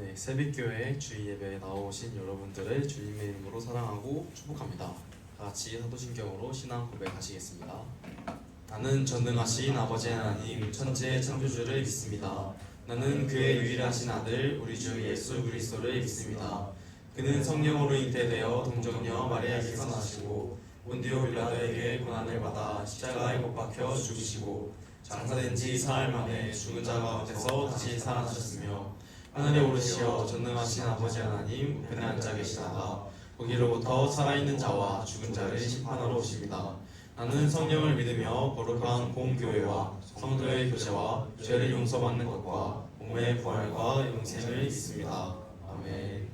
네, 새벽교회 주일 예배에 나오신 여러분들을 주님의 이름으로 사랑하고 축복합니다. 다 같이 사도신경으로 신앙 고백하시겠습니다. 나는 전능하신 아버지 하나님 천지의 창조주를 믿습니다. 나는 그의 유일하신 아들 우리 주 예수 그리스도를 믿습니다. 그는 성령으로 잉태되어 동정녀 마리아에게서 나시고 본디오 빌라도에게 고난을 받아 십자가에 못 박혀 죽으시고 장사된 지 사흘 만에 죽은 자 가운데서 다시 살아나셨으며 하늘에 오르시어 전능하신 아버지 하나님 우편에 앉아 계시다가 거기로부터 살아있는 자와 죽은 자를 심판하러 오십니다. 나는 성령을 믿으며 거룩한 공교회와 성도의 교제와 죄를 용서받는 것과 몸의 부활과 영생을 믿습니다. 아멘.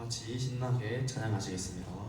같이 신나게 찬양하시겠습니다.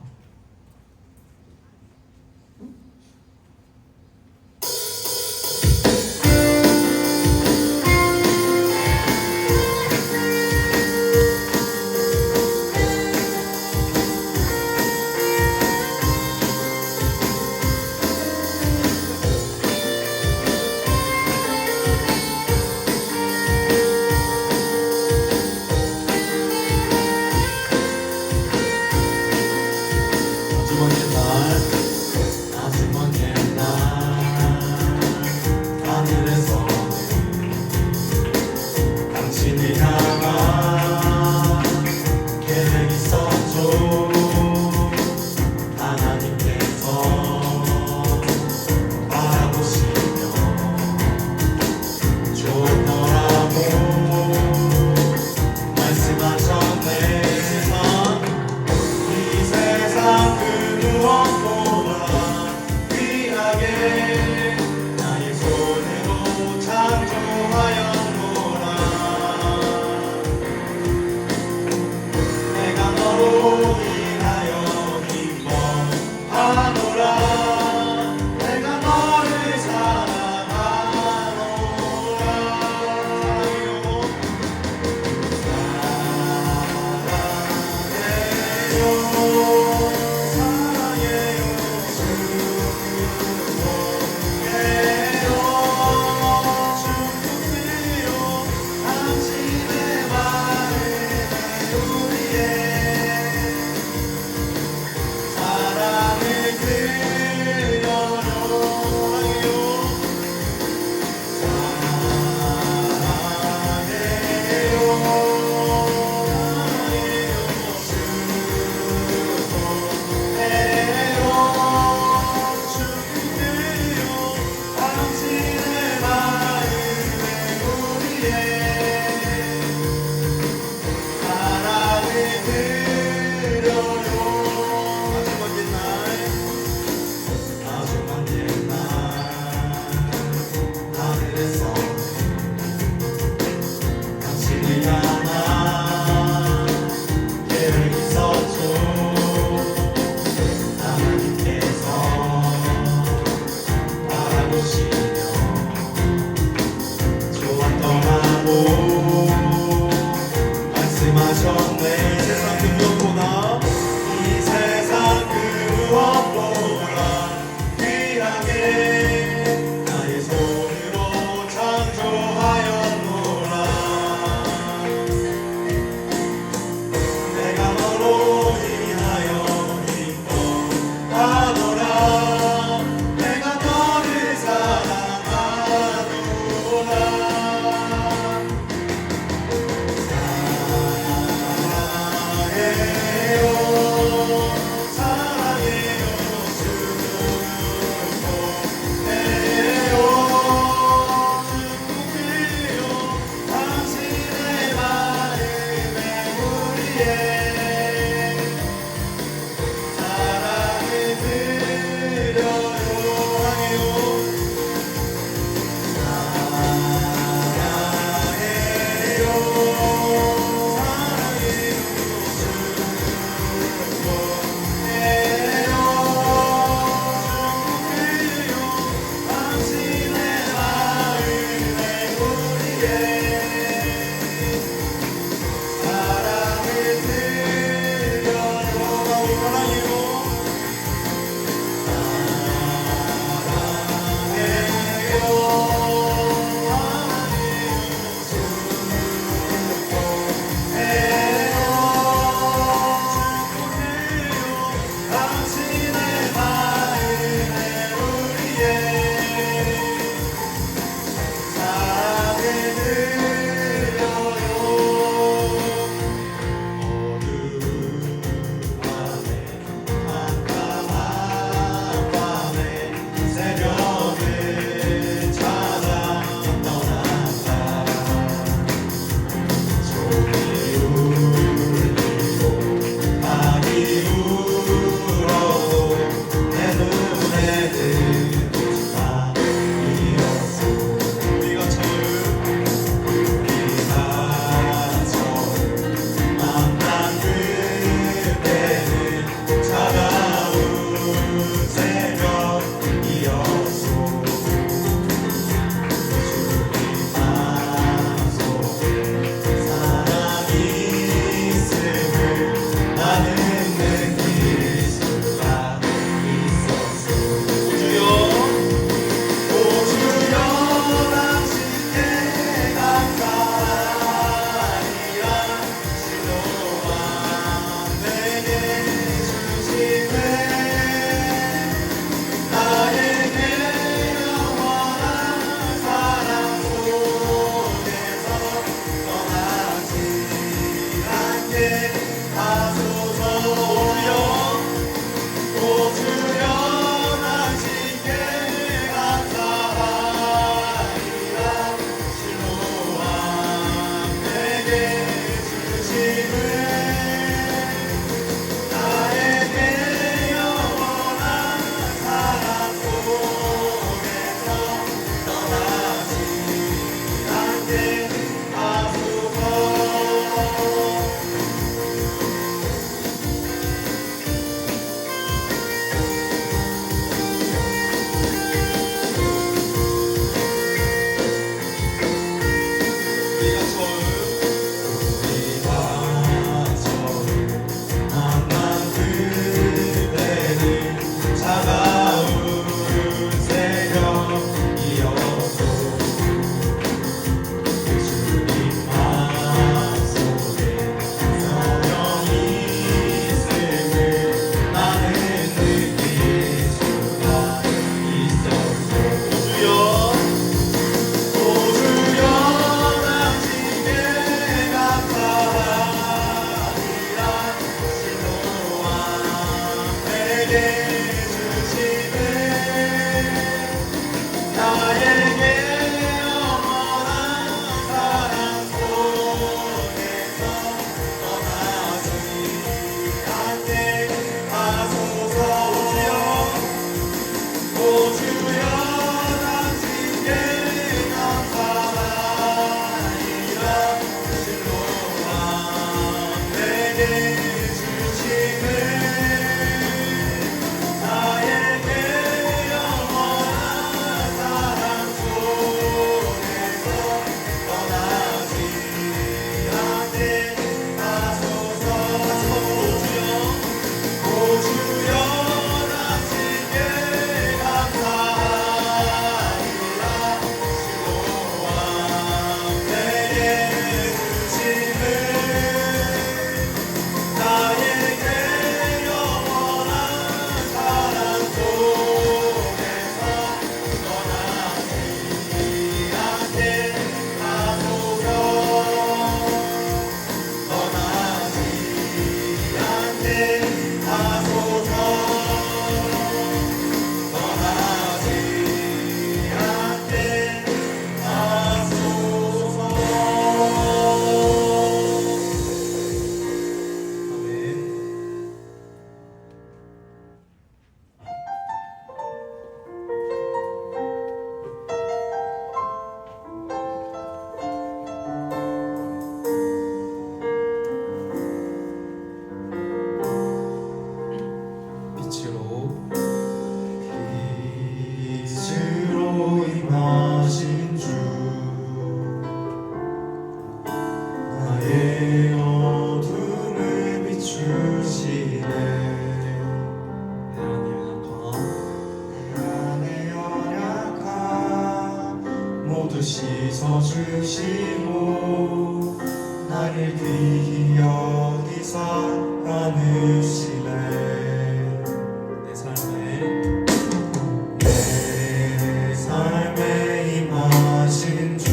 나의 손으로 창조하였노라. 나를 귀히 여기사 안으시네. 내 삶에 임하신 주,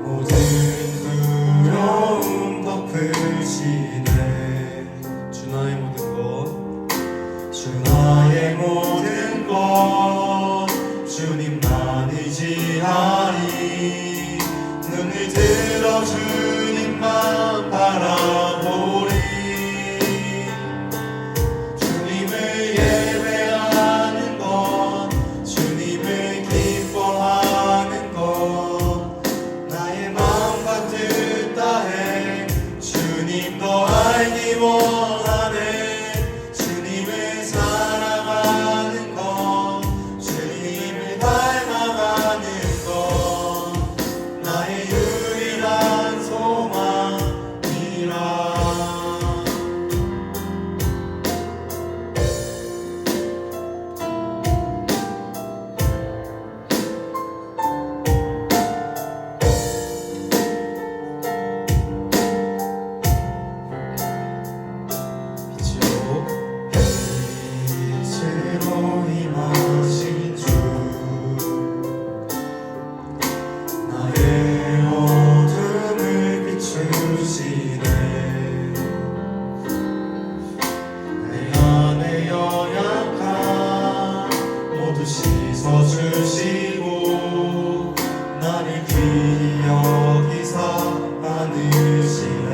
모든 두려움 덮으시네. 주 나의 모든 것, 주 나의 모든 것 주님만 의지하리. 눈을 들어 주님만 바라보리. 주님을 예배하는 것, 주님을 기뻐하는 것, 나의 마음과 뜻 다해 주님 더 알기 원하네. 주님을 사랑하는 것, 주님을 닮아가는 것, 나의 유일한 소망이라. 빛이요 빛으로 임하신 주, 나의 어둠을 비추시네. 내 안에 연약함 모두 씻어주시고 나를 귀히 여기사 안으시네.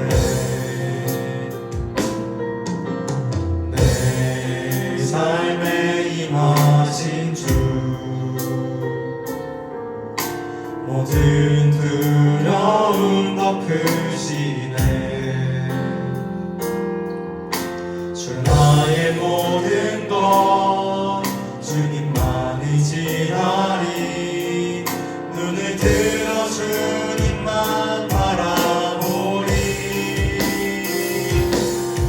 내 삶에 임하신 주, 모든 두려움 덮으시네. 주 나의 모든 것 주님만 의지하리. 눈을 들어 주님만 바라보리.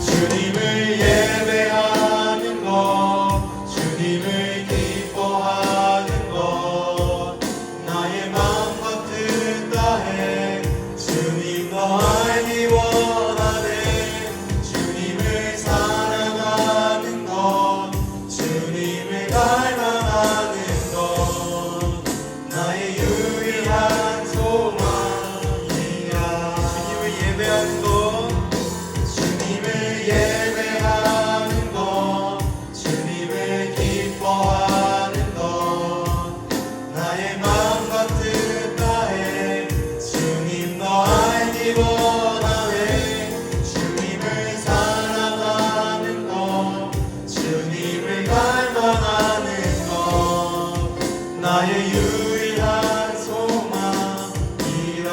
주님을 예배하는 것, 주님을 기뻐하는 것, 나의 마음과 뜻 다해 주님 더 알기 원하네. 주님을 사랑하는 것, 주님을 닮아가는 것, 나의 유일한 소망이야. 주님을 예배하는 것, 주님을 예배하는 것, 주님을 기뻐하는 것, 나의 마음과 뜻 다해 주님 더 알기 원하네. 주님을 사랑하는 것, 주님을 닮아가는 것, 나의 유일한 소망이라.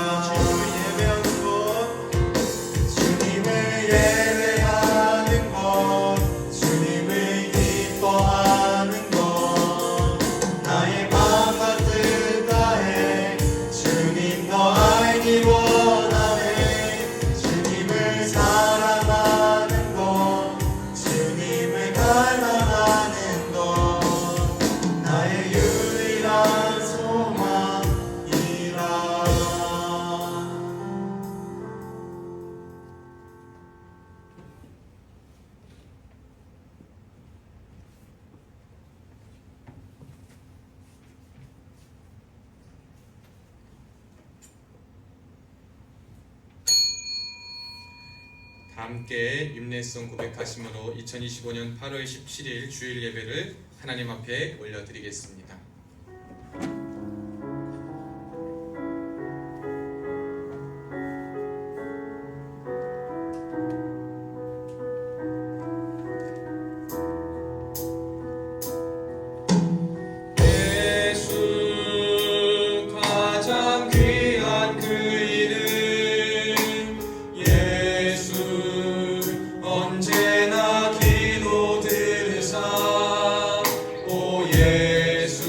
주님을 예배하는 것, 주님을 기뻐하는 것, 나의 마음과 뜻 다해 주님 더 알기 원하네. 주님을 사랑하는 것, 주님을 닮아가는 것, 나의 유일한 소망이라. 다 함께 윤례성 고백하심으로 2025년 8월 17일 주일 예배를 하나님 앞에 올려드리겠습니다. 예수 가장 귀한 그 이름 예수 언제나 기도 들으사 오 예수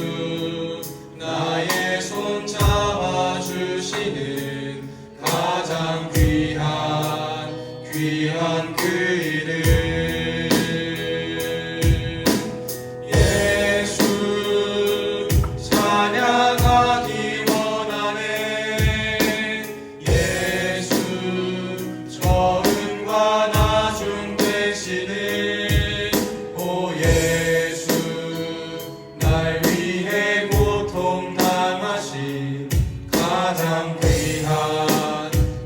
가장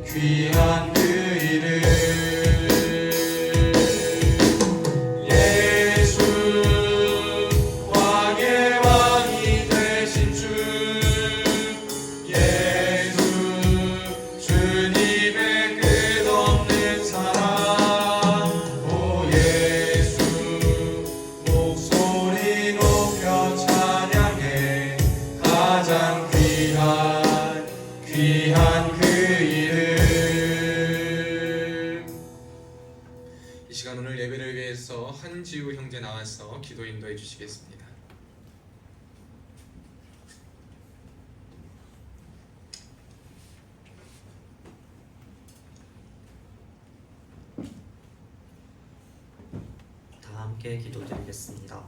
귀한 그 이름 예수 왕의 왕이 되신 주 예수 주님의 끝없는 사랑 오 예수 목소리 높여 찬양해 가장 귀한 그 이름. 이 시간 오늘 예배를 위해서 한지우 형제 나와서 기도 인도해 주시겠습니다. 다 함께 기도드리겠습니다.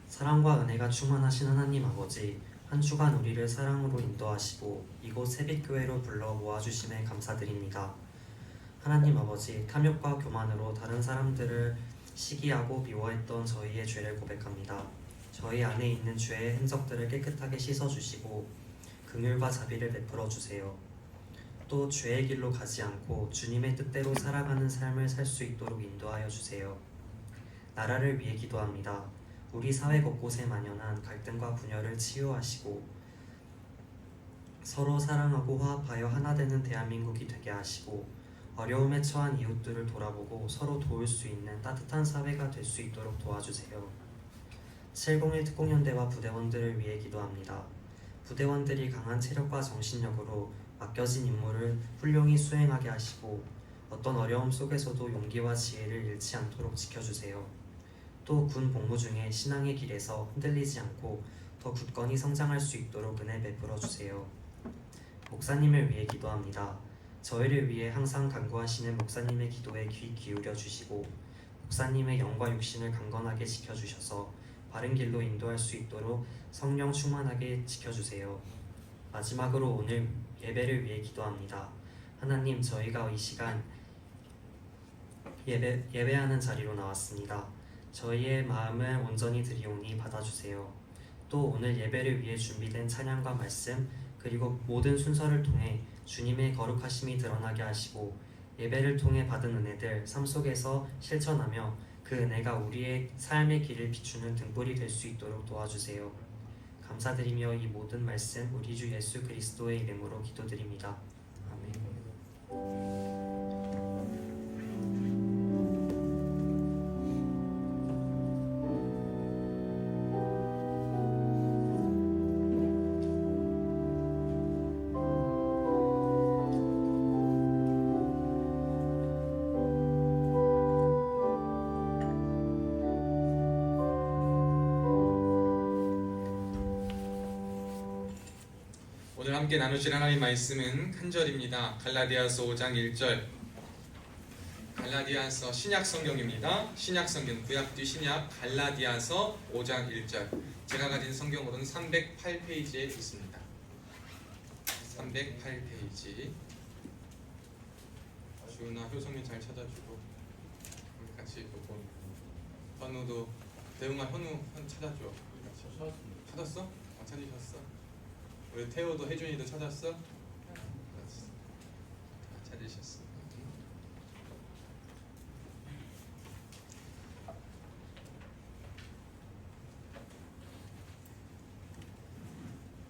사랑과 은혜가 충만하신 하나님 아버지, 한 주간 우리를 사랑으로 인도하시고 이곳 새빛교회로 불러 모아주심에 감사드립니다. 하나님 아버지, 탐욕과 교만으로 다른 사람들을 시기하고 미워했던 저희의 죄를 고백합니다. 저희 안에 있는 죄의 흔적들을 깨끗하게 씻어주시고 긍휼과 자비를 베풀어 주세요. 또 죄의 길로 가지 않고 주님의 뜻대로 살아가는 삶을 살 수 있도록 인도하여 주세요. 나라를 위해 기도합니다. 우리 사회 곳곳에 만연한 갈등과 분열을 치유하시고 서로 사랑하고 화합하여 하나 되는 대한민국이 되게 하시고 어려움에 처한 이웃들을 돌아보고 서로 도울 수 있는 따뜻한 사회가 될 수 있도록 도와주세요. 701 특공연대와 부대원들을 위해 기도합니다. 부대원들이 강한 체력과 정신력으로 맡겨진 임무를 훌륭히 수행하게 하시고 어떤 어려움 속에서도 용기와 지혜를 잃지 않도록 지켜주세요. 또 군 복무 중에 신앙의 길에서 흔들리지 않고 더 굳건히 성장할 수 있도록 은혜 베풀어 주세요. 목사님을 위해 기도합니다. 저희를 위해 항상 간구하시는 목사님의 기도에 귀 기울여 주시고 목사님의 영과 육신을 강건하게 지켜주셔서 바른 길로 인도할 수 있도록 성령 충만하게 지켜주세요. 마지막으로 오늘 예배를 위해 기도합니다. 하나님, 저희가 이 시간 예배하는 자리로 나왔습니다. 저희의 마음을 온전히 드리오니 받아주세요. 또 오늘 예배를 위해 준비된 찬양과 말씀 그리고 모든 순서를 통해 주님의 거룩하심이 드러나게 하시고 예배를 통해 받은 은혜들 삶 속에서 실천하며 그 은혜가 우리의 삶의 길을 비추는 등불이 될 수 있도록 도와주세요. 감사드리며 이 모든 말씀 우리 주 예수 그리스도의 이름으로 기도드립니다. 아멘. 오늘 함께 나누실 하나님 말씀은 한 절입니다. 갈라디아서 5장 1절. 갈라디아서 신약 성경입니다. 신약 성경, 구약 뒤 신약 갈라디아서 5장 1절. 제가 가진 성경으로는 308페이지에 있습니다. 308페이지. 주나 효성민 잘 찾아주고 우리 같이 보고. 현우도 대웅아 현우 찾아줘. 찾았어? 찾으셨어? 우리 태호도 혜준이도 찾았어? 찾으셨어.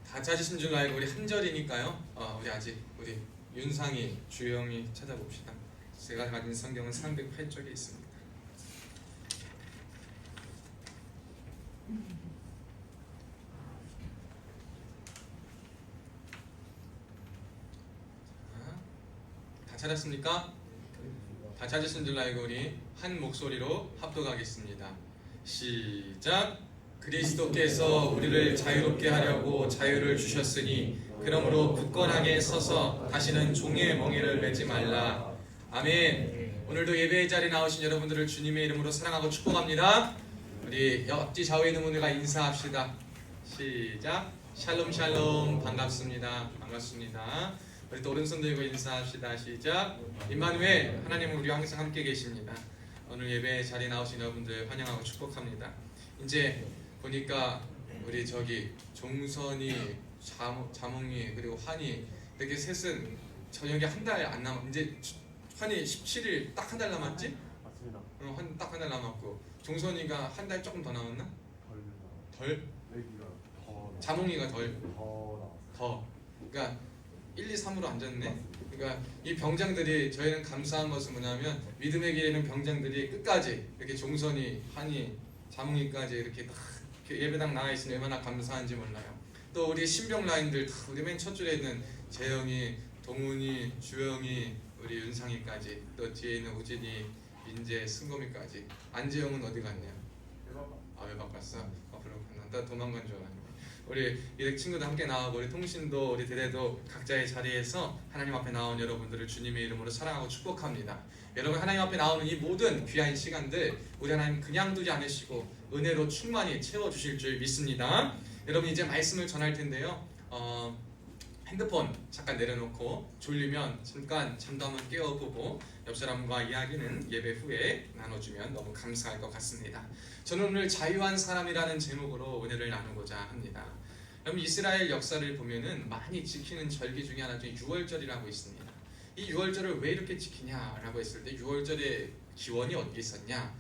다 찾으신 줄 알고 우리 한 절이니까요. 우리 아직 우리 윤상이, 주영이 찾아봅시다. 제가 가진 성경은 308쪽에 있습니다. 다 찾았습니까? 다 찾으신 줄 알고 우리 한 목소리로 합독하겠습니다. 시작. 그리스도께서 우리를 자유롭게 하려고 자유를 주셨으니 그러므로 굳건하게 서서 다시는 종의 멍에를 매지 말라. 아멘. 오늘도 예배의 자리에 나오신 여러분들을 주님의 이름으로 사랑하고 축복합니다. 우리 옆뒤 좌우에 있는 분들과 인사합시다. 시작. 샬롬 샬롬. 반갑습니다. 반갑습니다. 우리 또 오른손 들고 인사합시다. 시작. 임마누엘, 하나님은 우리와 항상 함께 계십니다. 오늘 예배 자리에 나오신 여러분들 환영하고 축복합니다. 이제 보니까 우리 저기 종선이 자몽이 그리고 환희 이렇게 셋은 저녁에 한 달 안 남았. 이제 환희 17일 딱 한 달 남았지? 맞습니다. 딱 한 달 남았고 종선이가 한 달 조금 더 남았나? 덜? 애기가 더 자몽이가 덜? 나왔어요. 더. 그러니까 1, 2, 3으로 앉았네. 그러니까 이 병장들이 저희는 감사한 것은 뭐냐면 믿음의 길에는 병장들이 끝까지 이렇게 종선이, 한이, 자몽이까지 이렇게 딱 예배당 나와 있으니 얼마나 감사한지 몰라요. 또 우리 신병 라인들 우리 맨 첫 줄에 있는 재영이, 동훈이, 주영이, 우리 윤상이까지 또 뒤에 있는 우진이, 민재, 승범이까지. 안재영은 어디 갔냐? 외박 갔어? 그렇구나. 나 도망간 줄 알았네. 우리 이 친구들 함께 나오고 우리 통신도 우리 대대도 각자의 자리에서 하나님 앞에 나온 여러분들을 주님의 이름으로 사랑하고 축복합니다. 여러분 하나님 앞에 나오는 이 모든 귀한 시간들 우리 하나님 그냥 두지 않으시고 은혜로 충만히 채워주실 줄 믿습니다. 여러분 이제 말씀을 전할 텐데요. 핸드폰 잠깐 내려놓고 졸리면 잠깐 잠도 한번 깨워보고 옆 사람과 이야기는 예배 후에 나눠주면 너무 감사할 것 같습니다. 저는 오늘 자유한 사람이라는 제목으로 은혜를 나누고자 합니다. 여러분 이스라엘 역사를 보면은 많이 지키는 절기 중에 하나 중에 유월절이라고 있습니다. 이 유월절을 왜 이렇게 지키냐라고 했을 때 유월절의 기원이 어디 있었냐?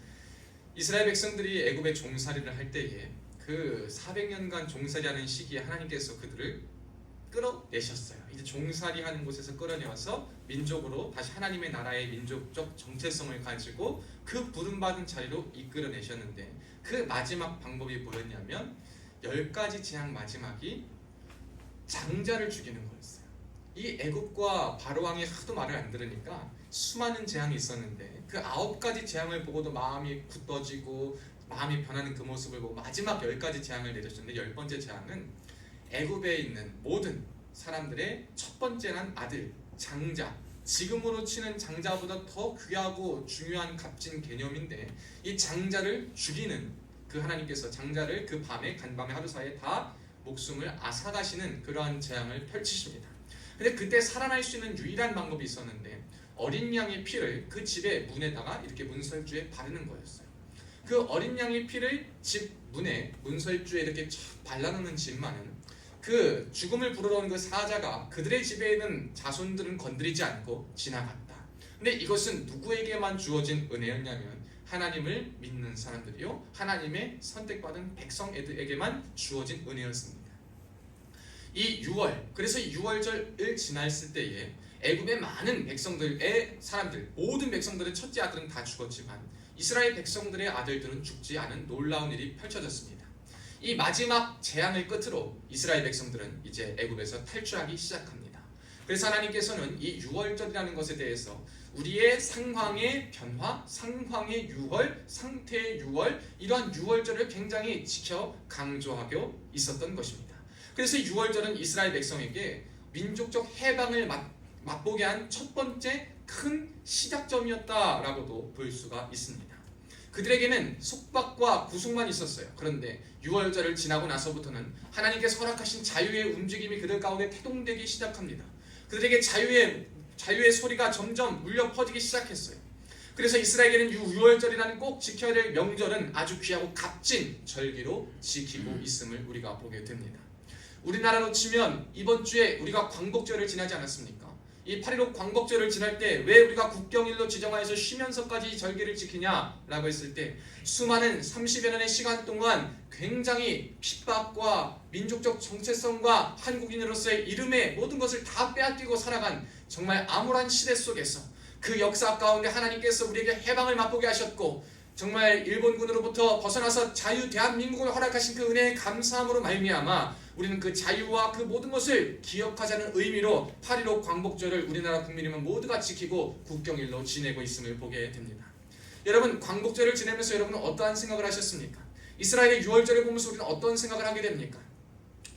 이스라엘 백성들이 애굽에 종살이를 할 때에 그 400년간 종살이하는 시기에 하나님께서 그들을 끌어내셨어요. 이제 종살이하는 곳에서 끌어내어서 민족으로 다시 하나님의 나라의 민족적 정체성을 가지고 그 부름받은 자리로 이끌어내셨는데 그 마지막 방법이 뭐였냐면 10가지 재앙 마지막이 장자를 죽이는 거였어요. 이 애굽과 바로왕이 하도 말을 안 들으니까 수많은 재앙이 있었는데 그 9가지 재앙을 보고도 마음이 굳어지고 마음이 변하는 그 모습을 보고 마지막 10가지 재앙을 내렸었는데 10번째 재앙은 애굽에 있는 모든 사람들의 첫 번째 난 아들, 장자. 지금으로 치는 장자보다 더 귀하고 중요한 값진 개념인데 이 장자를 죽이는 그 하나님께서 장자를 그 밤에 간밤에 하루 사이에 다 목숨을 앗아가시는 그러한 재앙을 펼치십니다. 근데 그때 살아날 수 있는 유일한 방법이 있었는데 어린 양의 피를 그 집의 문에다가 이렇게 문설주에 바르는 거였어요. 그 어린 양의 피를 집 문에 문설주에 이렇게 발라놓는 집만은 그 죽음을 부르러 온 그 사자가 그들의 집에 있는 자손들은 건드리지 않고 지나갔다. 근데 이것은 누구에게만 주어진 은혜였냐면 하나님을 믿는 사람들이요 하나님의 선택받은 백성에게만 주어진 은혜였습니다. 이 6월 그래서 이 6월절을 지났을 때에 애굽의 많은 백성들의 사람들 모든 백성들의 첫째 아들은 다 죽었지만 이스라엘 백성들의 아들들은 죽지 않은 놀라운 일이 펼쳐졌습니다. 이 마지막 재앙을 끝으로 이스라엘 백성들은 이제 애굽에서 탈출하기 시작합니다. 그래서 하나님께서는 이 6월절이라는 것에 대해서 우리의 상황의 변화, 상황의 6월, 상태의 6월 이러한 6월절을 굉장히 지켜 강조하고 있었던 것입니다. 그래서 6월절은 이스라엘 백성에게 민족적 해방을 맛보게 한 첫 번째 큰 시작점이었다라고도 볼 수가 있습니다. 그들에게는 속박과 구속만 있었어요. 그런데 6월절을 지나고 나서부터는 하나님께서 허락하신 자유의 움직임이 그들 가운데 태동되기 시작합니다. 그들에게 자유의 소리가 점점 울려 퍼지기 시작했어요. 그래서 이스라엘에게는 6월절이라는 꼭 지켜야 될 명절은 아주 귀하고 값진 절기로 지키고 있음을 우리가 보게 됩니다. 우리나라로 치면 이번 주에 우리가 광복절을 지나지 않았습니까? 이 8.15 광복절을 지날 때 왜 우리가 국경일로 지정하여서 쉬면서까지 절기를 지키냐라고 했을 때 수많은 30여 년의 시간 동안 굉장히 핍박과 민족적 정체성과 한국인으로서의 이름의 모든 것을 다 빼앗기고 살아간 정말 암울한 시대 속에서 그 역사 가운데 하나님께서 우리에게 해방을 맛보게 하셨고 정말 일본군으로부터 벗어나서 자유 대한민국을 허락하신 그 은혜의 감사함으로 말미암아 우리는 그 자유와 그 모든 것을 기억하자는 의미로 8.15 광복절을 우리나라 국민이면 모두가 지키고 국경일로 지내고 있음을 보게 됩니다. 여러분 광복절을 지내면서 여러분은 어떠한 생각을 하셨습니까? 이스라엘의 6월절을 보면서 우리는 어떤 생각을 하게 됩니까?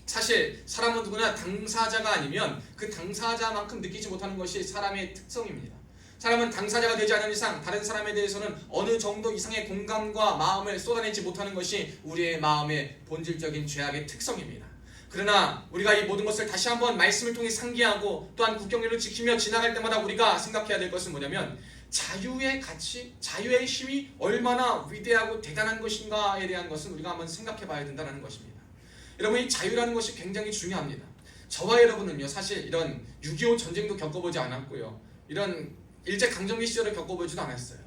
사실 사람은 누구나 당사자가 아니면 그 당사자만큼 느끼지 못하는 것이 사람의 특성입니다. 사람은 당사자가 되지 않은 이상 다른 사람에 대해서는 어느 정도 이상의 공감과 마음을 쏟아내지 못하는 것이 우리의 마음의 본질적인 죄악의 특성입니다. 그러나 우리가 이 모든 것을 다시 한번 말씀을 통해 상기하고 또한 국경일을 지키며 지나갈 때마다 우리가 생각해야 될 것은 뭐냐면 자유의 가치, 자유의 힘이 얼마나 위대하고 대단한 것인가에 대한 것은 우리가 한번 생각해 봐야 된다는 것입니다. 여러분 이 자유라는 것이 굉장히 중요합니다. 저와 여러분은요 사실 이런 6.25 전쟁도 겪어보지 않았고요, 이런 일제강점기 시절을 겪어보지도 않았어요.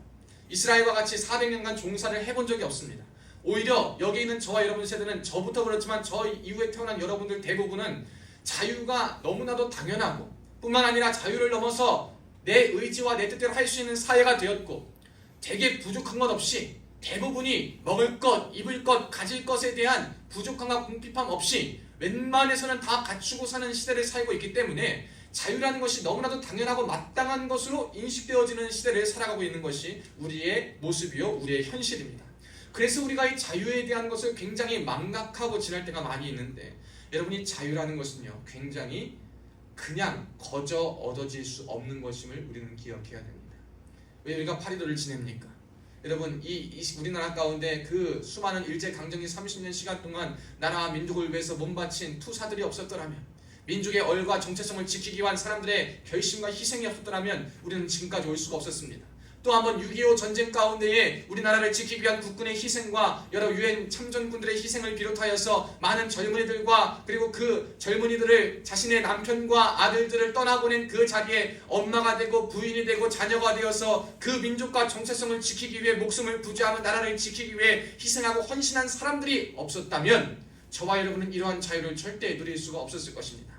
이스라엘과 같이 400년간 종사를 해본 적이 없습니다. 오히려 여기 있는 저와 여러분 세대는, 저부터 그렇지만 저 이후에 태어난 여러분들 대부분은 자유가 너무나도 당연하고, 뿐만 아니라 자유를 넘어서 내 의지와 내 뜻대로 할 수 있는 사회가 되었고, 되게 부족한 것 없이 대부분이 먹을 것, 입을 것, 가질 것에 대한 부족함과 궁핍함 없이 웬만해서는 다 갖추고 사는 시대를 살고 있기 때문에 자유라는 것이 너무나도 당연하고 마땅한 것으로 인식되어지는 시대를 살아가고 있는 것이 우리의 모습이요, 우리의 현실입니다. 그래서 우리가 이 자유에 대한 것을 굉장히 망각하고 지낼 때가 많이 있는데, 여러분이 자유라는 것은요 굉장히 그냥 거저 얻어질 수 없는 것임을 우리는 기억해야 됩니다. 왜 우리가 8.15를 지냅니까? 여러분 이 우리나라 가운데 그 수많은 일제강점기 30년 시간 동안 나라와 민족을 위해서 몸바친 투사들이 없었더라면, 민족의 얼과 정체성을 지키기 위한 사람들의 결심과 희생이 없었더라면 우리는 지금까지 올 수가 없었습니다. 또 한번 6.25 전쟁 가운데에 우리나라를 지키기 위한 국군의 희생과 여러 유엔 참전군들의 희생을 비롯하여서 많은 젊은이들과, 그리고 그 젊은이들을 자신의 남편과 아들들을 떠나보낸 그 자리에 엄마가 되고 부인이 되고 자녀가 되어서 그 민족과 정체성을 지키기 위해 목숨을 부지하고 나라를 지키기 위해 희생하고 헌신한 사람들이 없었다면 저와 여러분은 이러한 자유를 절대 누릴 수가 없었을 것입니다.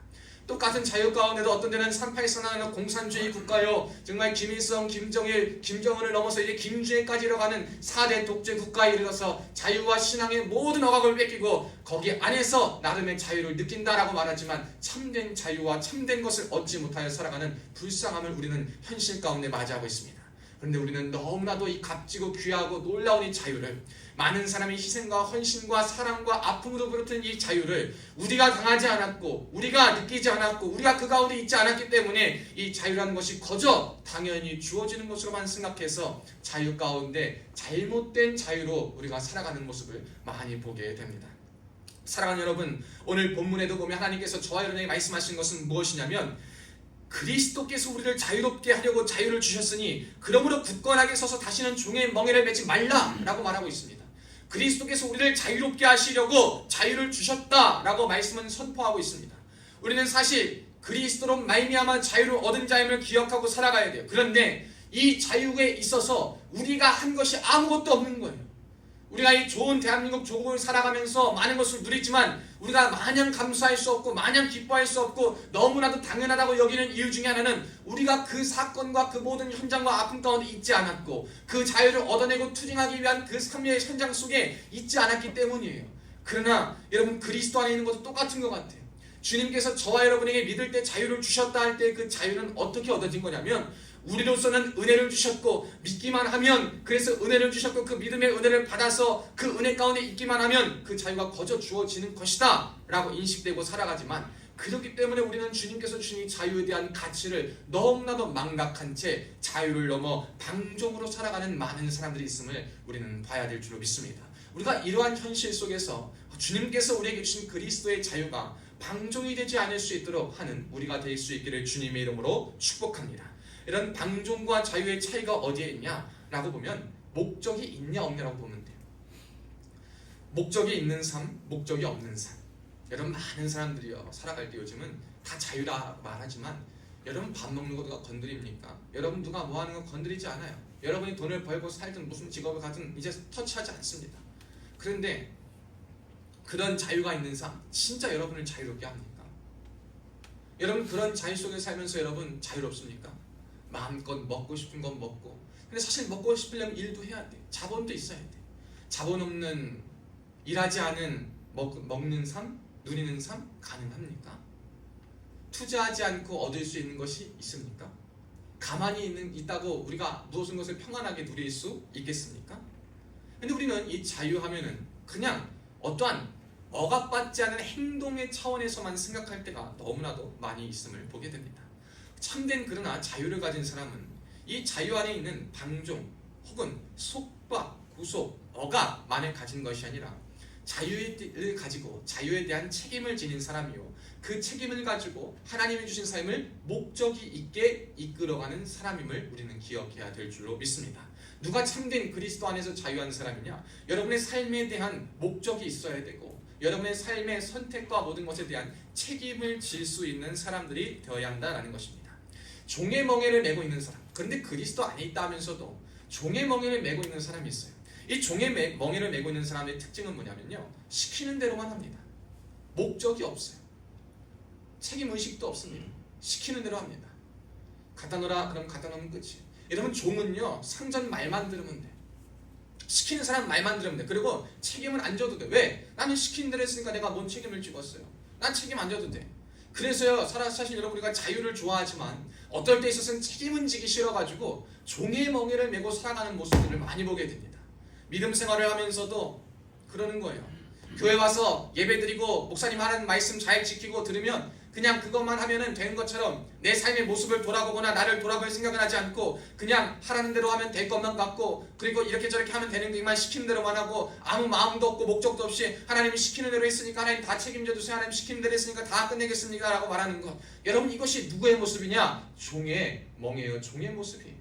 똑같은 자유 가운데도 어떤 데는 38선언하는 공산주의 국가요, 정말 김일성, 김정일, 김정은을 넘어서 이제 김주애까지 이뤄가는 4대 독재 국가에 이르러서 자유와 신앙의 모든 억압을 뺏기고 거기 안에서 나름의 자유를 느낀다라고 말하지만 참된 자유와 참된 것을 얻지 못하여 살아가는 불쌍함을 우리는 현실 가운데 맞이하고 있습니다. 그런데 우리는 너무나도 이 값지고 귀하고 놀라운 이 자유를, 많은 사람의 희생과 헌신과 사랑과 아픔으로 비롯된 이 자유를 우리가 당하지 않았고, 우리가 느끼지 않았고, 우리가 그 가운데 있지 않았기 때문에 이 자유라는 것이 거저 당연히 주어지는 것으로만 생각해서 자유 가운데 잘못된 자유로 우리가 살아가는 모습을 많이 보게 됩니다. 사랑하는 여러분, 오늘 본문에도 보면 하나님께서 저와 여러분에게 말씀하신 것은 무엇이냐면, 그리스도께서 우리를 자유롭게 하려고 자유를 주셨으니 그러므로 굳건하게 서서 다시는 종의 멍에를 매지 말라라고 말하고 있습니다. 그리스도께서 우리를 자유롭게 하시려고 자유를 주셨다라고 말씀은 선포하고 있습니다. 우리는 사실 그리스도로 말미암아 자유를 얻은 자임을 기억하고 살아가야 돼요. 그런데 이 자유에 있어서 우리가 한 것이 아무것도 없는 거예요. 우리가 이 좋은 대한민국 조국을 살아가면서 많은 것을 누리지만 우리가 마냥 감사할 수 없고 마냥 기뻐할 수 없고 너무나도 당연하다고 여기는 이유 중에 하나는 우리가 그 사건과 그 모든 현장과 아픔 가운데 있지 않았고 그 자유를 얻어내고 투쟁하기 위한 그 삶의 현장 속에 있지 않았기 때문이에요. 그러나 여러분, 그리스도 안에 있는 것도 똑같은 것 같아요. 주님께서 저와 여러분에게 믿을 때 자유를 주셨다 할 때 그 자유는 어떻게 얻어진 거냐면, 우리로서는 은혜를 주셨고 믿기만 하면, 그래서 은혜를 주셨고 그 믿음의 은혜를 받아서 그 은혜 가운데 있기만 하면 그 자유가 거저 주어지는 것이다 라고 인식되고 살아가지만, 그렇기 때문에 우리는 주님께서 주신 이 자유에 대한 가치를 너무나도 망각한 채 자유를 넘어 방종으로 살아가는 많은 사람들이 있음을 우리는 봐야 될 줄로 믿습니다. 우리가 이러한 현실 속에서 주님께서 우리에게 주신 그리스도의 자유가 방종이 되지 않을 수 있도록 하는 우리가 될 수 있기를 주님의 이름으로 축복합니다. 이런 방종과 자유의 차이가 어디에 있냐라고 보면 목적이 있냐 없냐라고 보면 돼요. 목적이 있는 삶, 목적이 없는 삶. 여러분, 많은 사람들이요 살아갈 때 요즘은 다 자유라 말하지만 여러분, 밥 먹는 거 누가 건드립니까? 여러분, 누가 뭐 하는 거 건드리지 않아요. 여러분이 돈을 벌고 살든 무슨 직업을 가든 이제 터치하지 않습니다. 그런데 그런 자유가 있는 삶, 진짜 여러분을 자유롭게 합니까? 여러분, 그런 자유 속에 살면서 여러분 자유롭습니까? 마음껏 먹고 싶은 건 먹고, 근데 사실 먹고 싶으려면 일도 해야 돼. 자본도 있어야 돼. 자본 없는, 일하지 않은 먹는 삶, 누리는 삶 가능합니까? 투자하지 않고 얻을 수 있는 것이 있습니까? 가만히 있다고 우리가 무엇인 것을 평안하게 누릴 수 있겠습니까? 근데 우리는 이 자유하면은 그냥 어떠한 억압받지 않은 행동의 차원에서만 생각할 때가 너무나도 많이 있음을 보게 됩니다. 참된 그러나 자유를 가진 사람은 이 자유 안에 있는 방종 혹은 속박, 구속, 억압만을 가진 것이 아니라 자유를 가지고 자유에 대한 책임을 지닌 사람이요, 그 책임을 가지고 하나님이 주신 삶을 목적이 있게 이끌어가는 사람임을 우리는 기억해야 될 줄로 믿습니다. 누가 참된 그리스도 안에서 자유한 사람이냐? 여러분의 삶에 대한 목적이 있어야 되고 여러분의 삶의 선택과 모든 것에 대한 책임을 질 수 있는 사람들이 되어야 한다라는 것입니다. 종의 멍에를 메고 있는 사람, 그런데 그리스도 안에 있다 하면서도 종의 멍에를 메고 있는 사람이 있어요. 이 종의 멍에를 메고 있는 사람의 특징은 뭐냐면요, 시키는 대로만 합니다. 목적이 없어요. 책임의식도 없습니다. 시키는 대로 합니다. 갖다 놓으라 그럼 갖다 놓으면 끝이에요. 여러분, 종은요, 상전 말만 들으면 돼. 시키는 사람 말만 들으면 돼. 그리고 책임은 안 져도 돼. 왜? 나는 시키는 대로 했으니까 내가 뭔 책임을 지겠어요. 난 책임 안 져도 돼. 그래서요, 사실 여러분, 우리가 자유를 좋아하지만 어떨 때 있어서는 책임은 지기 싫어가지고 종의 멍에를 메고 살아가는 모습들을 많이 보게 됩니다. 믿음 생활을 하면서도 그러는 거예요. 교회 와서 예배드리고 목사님 하는 말씀 잘 지키고 들으면 그냥 그것만 하면은 된 것처럼 내 삶의 모습을 돌아보거나 나를 돌아볼 생각은 하지 않고 그냥 하라는 대로 하면 될 것만 같고, 그리고 이렇게 저렇게 하면 되는 것만 시키는 대로만 하고 아무 마음도 없고 목적도 없이 하나님이 시키는 대로 했으니까 하나님 다 책임져 주세요, 하나님 시키는 대로 했으니까 다 끝내겠습니다 라고 말하는 것. 여러분, 이것이 누구의 모습이냐? 종의 멍에요. 종의 모습이에요.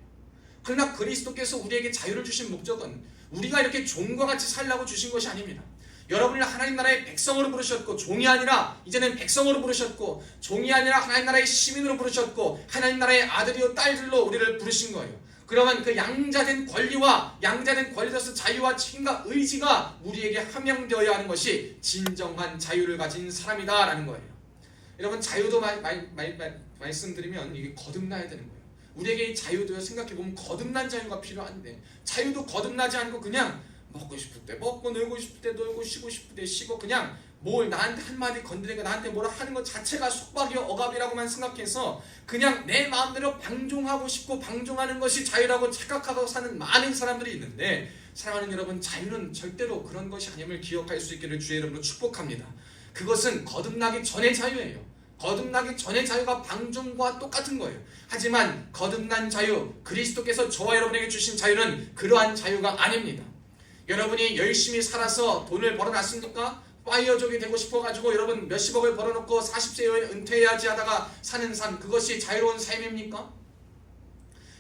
그러나 그리스도께서 우리에게 자유를 주신 목적은 우리가 이렇게 종과 같이 살라고 주신 것이 아닙니다. 여러분을 하나님 나라의 백성으로 부르셨고, 종이 아니라 이제는 백성으로 부르셨고, 종이 아니라 하나님 나라의 시민으로 부르셨고, 하나님 나라의 아들이요 딸들로 우리를 부르신 거예요. 그러면 그 양자된 권리로서 자유와 책임과 의지가 우리에게 함양되어야 하는 것이 진정한 자유를 가진 사람이다라는 거예요. 여러분, 자유도 말씀드리면 이게 거듭나야 되는 거예요. 우리에게 이 자유도요, 생각해보면 거듭난 자유가 필요한데, 자유도 거듭나지 않고 그냥 먹고 싶을 때 먹고, 놀고 싶을 때 놀고, 쉬고 싶을 때 쉬고, 그냥 뭘 나한테 한마디 건드리고 나한테 뭐라 하는 것 자체가 속박이요 억압이라고만 생각해서 그냥 내 마음대로 방종하고 싶고 방종하는 것이 자유라고 착각하고 사는 많은 사람들이 있는데, 사랑하는 여러분, 자유는 절대로 그런 것이 아님을 기억할 수 있기를 주의 이름으로 축복합니다. 그것은 거듭나기 전의 자유예요. 거듭나기 전의 자유가 방종과 똑같은 거예요. 하지만 거듭난 자유, 그리스도께서 저와 여러분에게 주신 자유는 그러한 자유가 아닙니다. 여러분이 열심히 살아서 돈을 벌어놨습니까? 파이어족이 되고 싶어가지고 여러분 몇십억을 벌어놓고 40세에 은퇴해야지 하다가 사는 삶, 그것이 자유로운 삶입니까?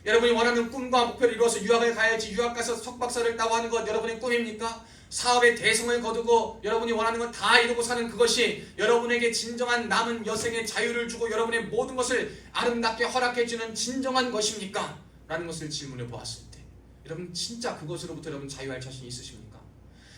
여러분이 원하는 꿈과 목표를 이루어서 유학을 가야지, 유학 가서 석박사를 따고 하는 것 여러분의 꿈입니까? 사업의 대성을 거두고 여러분이 원하는 것 다 이루고 사는 그것이 여러분에게 진정한 남은 여생의 자유를 주고 여러분의 모든 것을 아름답게 허락해주는 진정한 것입니까? 라는 것을 질문해 보았을 때, 여러분 진짜 그것으로부터 여러분 자유할 자신이 있으십니까?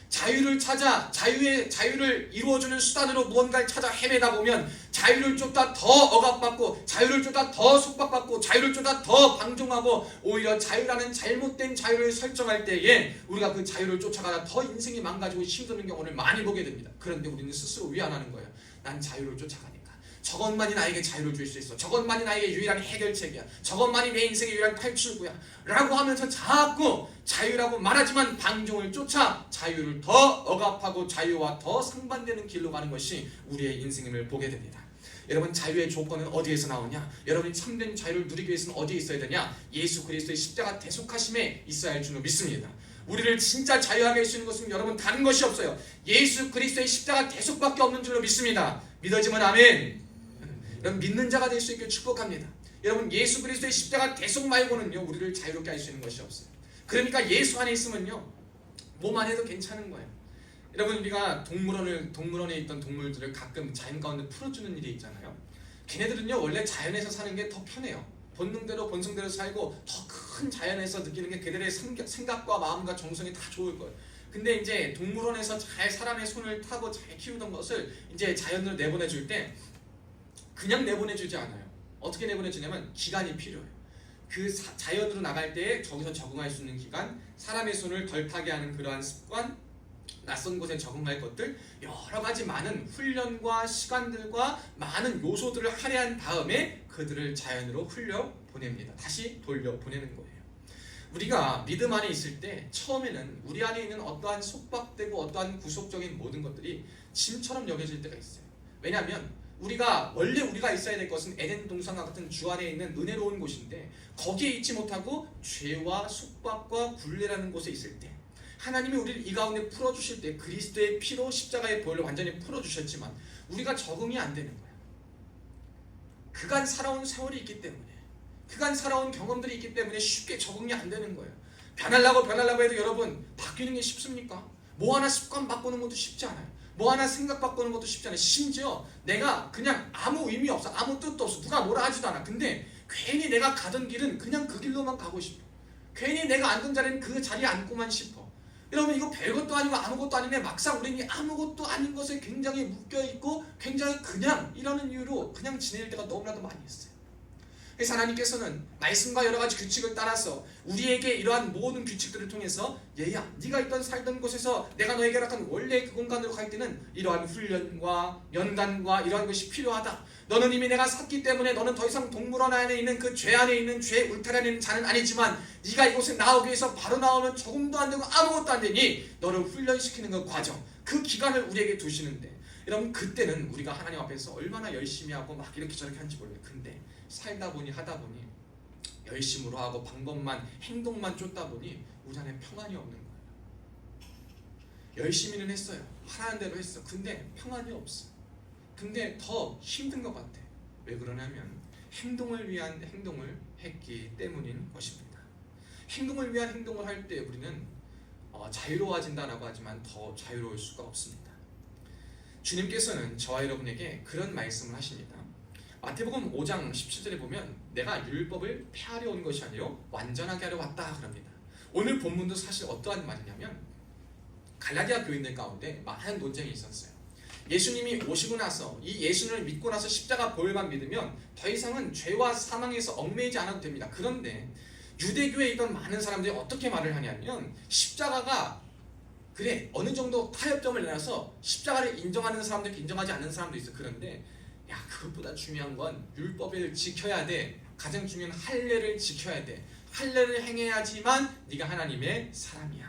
자유를 찾아 자유를 이루어주는 수단으로 무언가를 찾아 헤매다 보면 자유를 쫓다 더 억압받고, 자유를 쫓다 더 속박받고, 자유를 쫓다 더 방종하고, 오히려 자유라는 잘못된 자유를 설정할 때에 우리가 그 자유를 쫓아가다 더 인생이 망가지고 힘드는 경우를 많이 보게 됩니다. 그런데 우리는 스스로 위안하는 거예요. 난 자유를 쫓아가니까 저것만이 나에게 자유를 줄 수 있어, 저것만이 나에게 유일한 해결책이야, 저것만이 내 인생의 유일한 탈출구야 라고 하면서 자꾸 자유라고 말하지만 방종을 쫓아 자유를 더 억압하고 자유와 더 상반되는 길로 가는 것이 우리의 인생임을 보게 됩니다. 여러분, 자유의 조건은 어디에서 나오냐? 여러분이 참된 자유를 누리기 위해서는 어디에 있어야 되냐? 예수 그리스도의 십자가 대속하심에 있어야 할 줄로 믿습니다. 우리를 진짜 자유하게 할 수 있는 것은 여러분 다른 것이 없어요. 예수 그리스도의 십자가 대속밖에 없는 줄로 믿습니다. 믿어지면 아멘. 여러분, 믿는 자가 될 수 있길 축복합니다. 여러분, 예수 그리스도의 십자가 대속 말고는요 우리를 자유롭게 할 수 있는 것이 없어요. 그러니까 예수 안에 있으면요 뭐만 해도 괜찮은 거예요. 여러분, 우리가 동물원에 있던 동물들을 가끔 자연 가운데 풀어주는 일이 있잖아요. 걔네들은요 원래 자연에서 사는 게 더 편해요. 본능대로 본성대로 살고 더 큰 자연에서 느끼는 게 그들의 생각과 마음과 정성이 다 좋을 거예요. 근데 이제 동물원에서 잘 사람의 손을 타고 잘 키우던 것을 이제 자연으로 내보내줄 때 그냥 내보내주지 않아요. 어떻게 내보내주냐면 기간이 필요해요. 그 자연으로 나갈 때 저기서 적응할 수 있는 기간, 사람의 손을 덜 타게 하는 그러한 습관, 낯선 곳에 적응할 것들, 여러 가지 많은 훈련과 시간들과 많은 요소들을 할애한 다음에 그들을 자연으로 흘려보냅니다. 다시 돌려보내는 거예요. 우리가 믿음 안에 있을 때 처음에는 우리 안에 있는 어떠한 속박되고 어떠한 구속적인 모든 것들이 짐처럼 여겨질 때가 있어요. 왜냐하면 원래 우리가 있어야 될 것은 에덴 동산과 같은 주 안에 있는 은혜로운 곳인데, 거기에 있지 못하고 죄와 속박과 굴레라는 곳에 있을 때 하나님이 우리를 이 가운데 풀어주실 때 그리스도의 피로 십자가의 보혈로 완전히 풀어주셨지만 우리가 적응이 안 되는 거예요. 그간 살아온 세월이 있기 때문에, 그간 살아온 경험들이 있기 때문에 쉽게 적응이 안 되는 거예요. 변하려고 해도 여러분 바뀌는 게 쉽습니까? 뭐 하나 습관 바꾸는 것도 쉽지 않아요. 뭐 하나 생각 바꾸는 것도 쉽지 않아요. 심지어 내가 그냥 아무 의미 없어, 아무 뜻도 없어, 누가 뭐라 하지도 않아. 근데 괜히 내가 가던 길은 그냥 그 길로만 가고 싶어. 괜히 내가 앉은 자리는 그 자리에 앉고만 싶어. 여러분, 이거 별것도 아니고 아무것도 아니네. 막상 우리는 아무것도 아닌 것에 굉장히 묶여있고 굉장히 그냥 이라는 이유로 그냥 지낼 때가 너무나도 많이 있어요. 그래서 하나님께서는 말씀과 여러 가지 규칙을 따라서 우리에게 이러한 모든 규칙들을 통해서 얘야, 네가 있던 살던 곳에서 내가 너에게 허락한 원래 그 공간으로 갈 때는 이러한 훈련과 연단과 이러한 것이 필요하다. 너는 이미 내가 샀기 때문에 너는 더 이상 동물원 안에 있는 그 죄 안에 있는 죄 울타리 안에 있는 자는 아니지만 네가 이곳에 나오기 위해서 바로 나오면 조금도 안 되고 아무것도 안 되니 너를 훈련시키는 그 과정, 그 기간을 우리에게 두시는데, 여러분 그때는 우리가 하나님 앞에서 얼마나 열심히 하고 막 이렇게 저렇게 하는지 몰라요. 근데 살다 보니 하다 보니 열심으로 하고 방법만 행동만 쫓다 보니 우리 안에 평안이 없는 거예요. 열심히는 했어요. 하라는 대로 했어. 근데 평안이 없어. 근데 더 힘든 것 같아. 왜 그러냐면 행동을 위한 행동을 했기 때문인 것입니다. 행동을 위한 행동을 할 때 우리는 자유로워진다라고 하지만 더 자유로울 수가 없습니다. 주님께서는 저와 여러분에게 그런 말씀을 하십니다. 마태복음 5장 17절에 보면 내가 율법을 폐하려 온 것이 아니요 완전하게 하려 왔다 그럽니다. 오늘 본문도 사실 어떠한 말이냐면 갈라디아 교인들 가운데 많은 논쟁이 있었어요. 예수님이 오시고 나서 이 예수님을 믿고 나서 십자가 보혈만 믿으면 더 이상은 죄와 사망에서 얽매이지 않아도 됩니다. 그런데 유대교에 있던 많은 사람들이 어떻게 말을 하냐면 십자가가 그래 어느 정도 타협점을 내놔서 십자가를 인정하는 사람도 있고 인정하지 않는 사람도 있어. 그런데 야, 그것보다 중요한 건 율법을 지켜야 돼. 가장 중요한 할례를 지켜야 돼. 할례를 행해야지만 네가 하나님의 사람이야.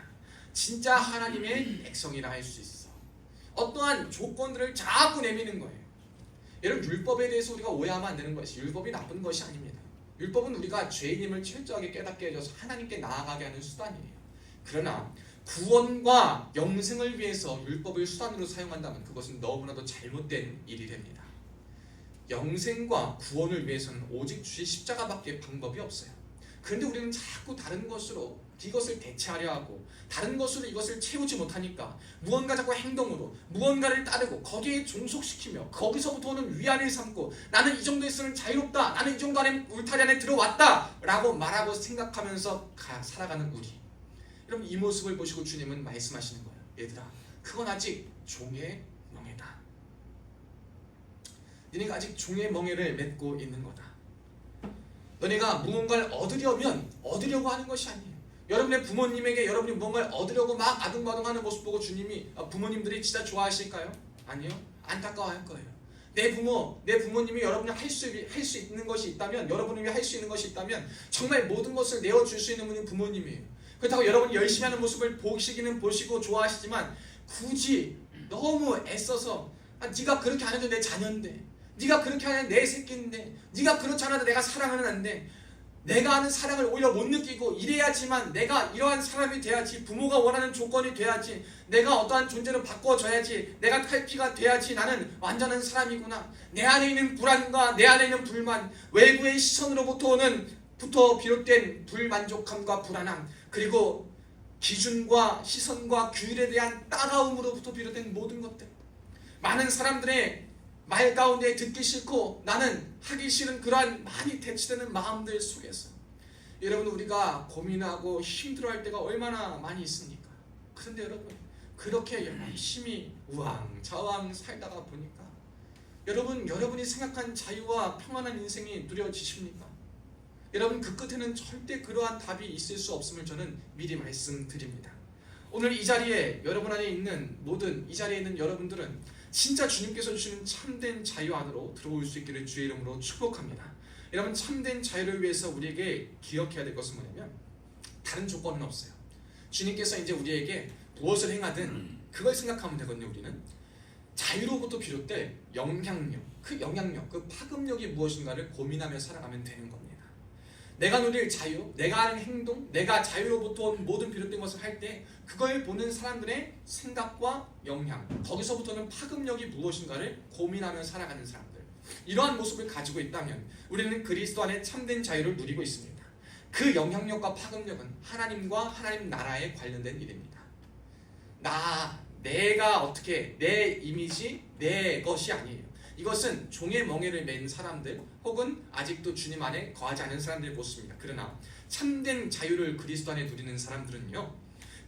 진짜 하나님의 백성이라 할 수 있어. 어떠한 조건들을 자꾸 내미는 거예요. 여러분, 율법에 대해서 우리가 오해하면 안 되는 것이 율법이 나쁜 것이 아닙니다. 율법은 우리가 죄인임을 철저하게 깨닫게 해줘서 하나님께 나아가게 하는 수단이에요. 그러나 구원과 영생을 위해서 율법을 수단으로 사용한다면 그것은 너무나도 잘못된 일이 됩니다. 영생과 구원을 위해서는 오직 주의 십자가밖에 방법이 없어요. 그런데 우리는 자꾸 다른 것으로 이것을 대체하려 하고 다른 것으로 이것을 채우지 못하니까 무언가 자꾸 행동으로 무언가를 따르고 거기에 종속시키며 거기서부터 오는 위안을 삼고 나는 이 정도에서는 자유롭다, 나는 이 정도 안에 울타리 안에 들어왔다 라고 말하고 생각하면서 살아가는 우리. 여러분, 이 모습을 보시고 주님은 말씀하시는 거예요. 얘들아, 그건 아직 종의 멍에다. 너네가 아직 종의 멍에를 맺고 있는 거다. 너네가 무언가를 얻으려고 하는 것이 아니에요. 여러분의 부모님에게 여러분이 무언가를 얻으려고 막 아둥바둥하는 모습 보고 주님이 부모님들이 진짜 좋아하실까요? 아니요. 안타까워할 거예요. 내 부모님이 여러분이 할 수 있는 것이 있다면, 여러분이 할 수 있는 것이 있다면 정말 모든 것을 내어줄 수 있는 분이 부모님이에요. 그렇다고 여러분이 열심히 하는 모습을 보시기는 보시고 좋아하시지만 굳이 너무 애써서 네가 그렇게 안 해도 내 자녀인데, 네가 그렇게 하면 내 새끼인데, 네가 그렇지 않아도 내가 사랑을 하는데, 내가 하는 사랑을 오히려 못 느끼고 이래야지만 내가 이러한 사람이 돼야지, 부모가 원하는 조건이 돼야지, 내가 어떠한 존재로 바꿔줘야지, 내가 탈피가 돼야지 나는 완전한 사람이구나. 내 안에 있는 불안과 내 안에 있는 불만, 외부의 시선으로부터 비롯된 불만족함과 불안함, 그리고 기준과 시선과 규율에 대한 따가움으로부터 비롯된 모든 것들, 많은 사람들의 말 가운데 듣기 싫고 나는 하기 싫은 그러한 많이 대치되는 마음들 속에서 여러분, 우리가 고민하고 힘들어할 때가 얼마나 많이 있습니까? 그런데 여러분, 그렇게 열심히 우왕좌왕 살다가 보니까 여러분이 생각한 자유와 평안한 인생이 누려지십니까? 여러분, 그 끝에는 절대 그러한 답이 있을 수 없음을 저는 미리 말씀드립니다. 오늘 이 자리에 여러분 안에 있는 이 자리에 있는 여러분들은 진짜 주님께서 주시는 참된 자유 안으로 들어올 수 있기를 주의 이름으로 축복합니다. 여러분, 참된 자유를 위해서 우리에게 기억해야 될 것은 뭐냐면 다른 조건은 없어요. 주님께서 이제 우리에게 무엇을 행하든 그걸 생각하면 되거든요. 우리는 자유로부터 비롯된 영향력, 그 파급력이 무엇인가를 고민하며 살아가면 되는 겁니다. 내가 누릴 자유, 내가 하는 행동, 내가 자유로부터 온 모든 비롯된 것을 할 때 그걸 보는 사람들의 생각과 영향, 거기서부터는 파급력이 무엇인가를 고민하며 살아가는 사람들, 이러한 모습을 가지고 있다면 우리는 그리스도 안에 참된 자유를 누리고 있습니다. 그 영향력과 파급력은 하나님과 하나님 나라에 관련된 일입니다. 내가 어떻게 내 이미지 내 것이 아니에요. 이것은 종의 멍에를 맨 사람들 혹은 아직도 주님 안에 거하지 않은 사람들의 모습입니다. 그러나 참된 자유를 그리스도 안에 누리는 사람들은요,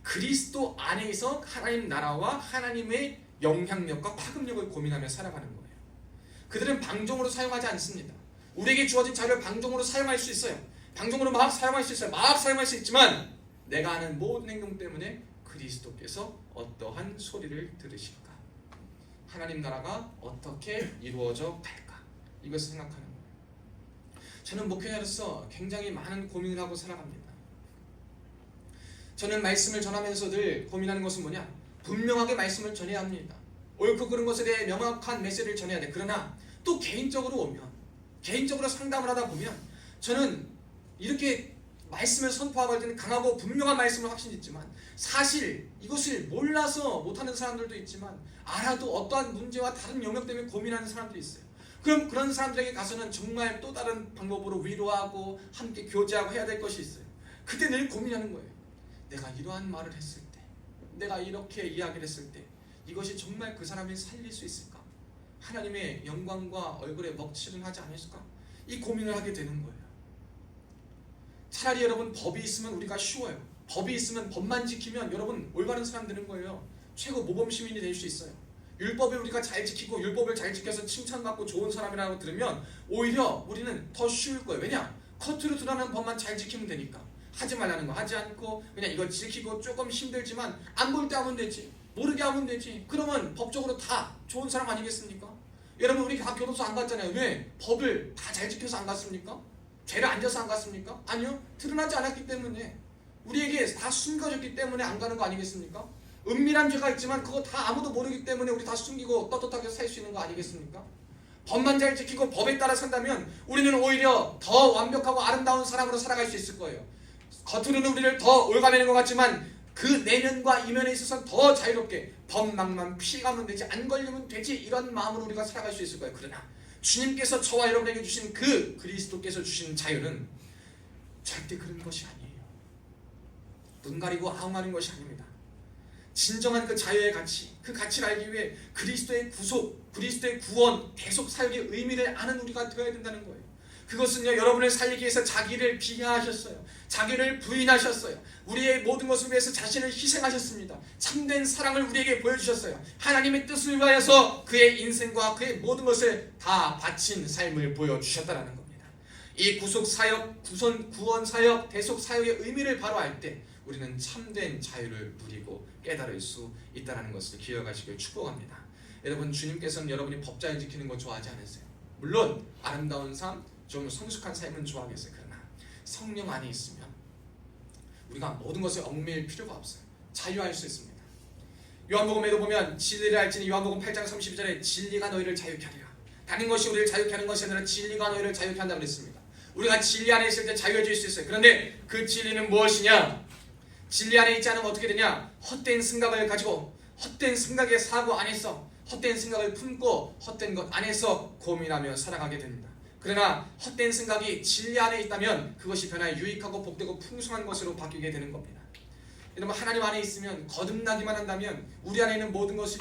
그리스도 안에서 하나님 나라와 하나님의 영향력과 파급력을 고민하며 살아가는 거예요. 그들은 방종으로 사용하지 않습니다. 우리에게 주어진 자유를 방종으로 사용할 수 있어요. 방종으로 막 사용할 수 있어요. 막 사용할 수 있지만 내가 하는 모든 행동 때문에 그리스도께서 어떠한 소리를 들으실까? 하나님 나라가 어떻게 이루어져 갈까? 이것을 생각하는 거예요. 저는 목회자로서 굉장히 많은 고민을 하고 살아갑니다. 저는 말씀을 전하면서 늘 고민하는 것은 뭐냐? 분명하게 말씀을 전해야 합니다. 옳고 그른 것에 대해 명확한 메시지를 전해야 돼. 그러나 또 개인적으로 오면, 개인적으로 상담을 하다 보면 저는 이렇게 말씀을 선포하고 할 때는 강하고 분명한 말씀을 확신짓지만 사실 이것을 몰라서 못하는 사람들도 있지만 알아도 어떠한 문제와 다른 영역 때문에 고민하는 사람들이 있어요. 그럼 그런 사람들에게 가서는 정말 또 다른 방법으로 위로하고 함께 교제하고 해야 될 것이 있어요. 그때 늘 고민하는 거예요. 내가 이러한 말을 했을 때, 내가 이렇게 이야기를 했을 때 이것이 정말 그 사람을 살릴 수 있을까? 하나님의 영광과 얼굴에 먹칠은 하지 않을까? 이 고민을 하게 되는 거예요. 차라리 여러분 법이 있으면 우리가 쉬워요. 법이 있으면 법만 지키면 여러분 올바른 사람 되는 거예요. 최고 모범 시민이 될 수 있어요. 율법을 우리가 잘 지키고 율법을 잘 지켜서 칭찬받고 좋은 사람이라고 들으면 오히려 우리는 더 쉬울 거예요. 왜냐? 겉으로 드러나는 법만 잘 지키면 되니까. 하지 말라는 거 하지 않고 그냥 이거 지키고 조금 힘들지만 안 볼 때 하면 되지. 모르게 하면 되지. 그러면 법적으로 다 좋은 사람 아니겠습니까? 여러분 우리 다 교도소 안 갔잖아요. 왜? 법을 다 잘 지켜서 안 갔습니까? 죄를 안 져서 안 갔습니까? 아니요. 드러나지 않았기 때문에 우리에게 다 숨겨졌기 때문에 안 가는 거 아니겠습니까? 은밀한 죄가 있지만 그거 다 아무도 모르기 때문에 우리 다 숨기고 떳떳하게 살 수 있는 거 아니겠습니까? 법만 잘 지키고 법에 따라 산다면 우리는 오히려 더 완벽하고 아름다운 사람으로 살아갈 수 있을 거예요. 겉으로는 우리를 더 올가매는 것 같지만 그 내면과 이면에 있어서 더 자유롭게 법망만 피해가면 되지, 안 걸리면 되지, 이런 마음으로 우리가 살아갈 수 있을 거예요. 그러나 주님께서 저와 여러분에게 주신 그 그리스도께서 주신 자유는 절대 그런 것이 아니에요. 눈 가리고 아웅하는 것이 아닙니다. 진정한 그 자유의 가치, 그 가치를 알기 위해 그리스도의 구속, 그리스도의 구원, 계속 사역의 의미를 아는 우리가 되어야 된다는 거예요. 그것은요, 여러분을 살리기 위해서 자기를 비하하셨어요. 자기를 부인하셨어요. 우리의 모든 것을 위해서 자신을 희생하셨습니다. 참된 사랑을 우리에게 보여주셨어요. 하나님의 뜻을 위하여서 그의 인생과 그의 모든 것을 다 바친 삶을 보여주셨다는 겁니다. 이 구속 사역, 구원 사역, 대속 사역의 의미를 바로 알 때 우리는 참된 자유를 누리고 깨달을 수 있다는 것을 기억하시길 축복합니다. 여러분, 주님께서는 여러분이 법자를 지키는 거 좋아하지 않으세요? 물론 아름다운 삶, 좀 성숙한 삶은 좋아하겠어요. 그러나 성령 안에 있으면 우리가 모든 것에 얽매일 필요가 없어요. 자유할 수 있습니다. 요한복음에도 보면 진리를 알지니 요한복음 8장 32절에 진리가 너희를 자유케 하리라. 다른 것이 우리를 자유케 하는 것이 아니라 진리가 너희를 자유케 한다고 그랬습니다. 우리가 진리 안에 있을 때 자유해질 수 있어요. 그런데 그 진리는 무엇이냐? 진리 안에 있지 않으면 어떻게 되냐? 헛된 생각을 가지고 헛된 생각의 사고 안에서 헛된 생각을 품고 헛된 것 안에서 고민하며 살아가게 됩니다. 그러나 헛된 생각이 진리 안에 있다면 그것이 변화에 유익하고 복되고 풍성한 것으로 바뀌게 되는 겁니다. 여러분, 하나님 안에 있으면 거듭나기만 한다면 우리 안에 있는 모든 것이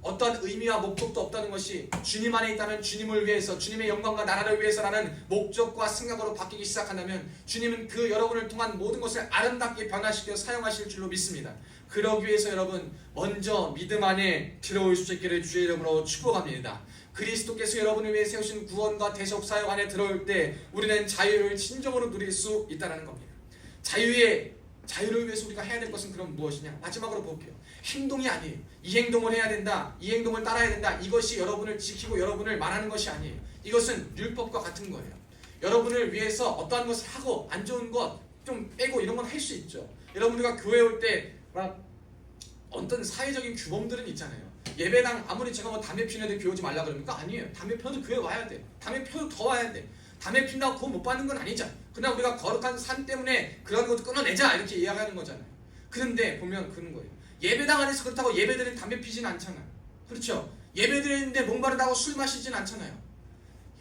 어떤 의미와 목적도 없다는 것이 주님 안에 있다면 주님을 위해서, 주님의 영광과 나라를 위해서라는 목적과 생각으로 바뀌기 시작한다면 주님은 그 여러분을 통한 모든 것을 아름답게 변화시켜 사용하실 줄로 믿습니다. 그러기 위해서 여러분 먼저 믿음 안에 들어올 수 있기를 주의 이름으로 축복합니다. 그리스도께서 여러분을 위해 세우신 구원과 대속 사역 안에 들어올 때 우리는 자유를 진정으로 누릴 수 있다는 겁니다. 자유를 위해서 우리가 해야 될 것은 그럼 무엇이냐? 마지막으로 볼게요. 행동이 아니에요. 이 행동을 해야 된다, 이 행동을 따라야 된다, 이것이 여러분을 지키고 여러분을 말하는 것이 아니에요. 이것은 율법과 같은 거예요. 여러분을 위해서 어떠한 것을 하고 안 좋은 것 좀 빼고 이런 건 할 수 있죠. 여러분, 우리가 교회 올 때 막 어떤 사회적인 규범들은 있잖아요. 예배당 아무리 제가 뭐 담배 피는 애들 교회 오지 말라 그럽니까? 아니에요. 담배 피워도 교회 와야 돼. 담배 피워도 더 와야 돼. 담배 핀다고 구원 못 받는 건 아니죠. 그냥 우리가 거룩한 삶 때문에 그런 것도 끊어내자 이렇게 이야기하는 거잖아요. 그런데 보면 그런 거예요. 예배당 안에서 그렇다고 예배드리는 담배 피진 않잖아요. 그렇죠? 예배드리는데 목마르다고 술 마시진 않잖아요.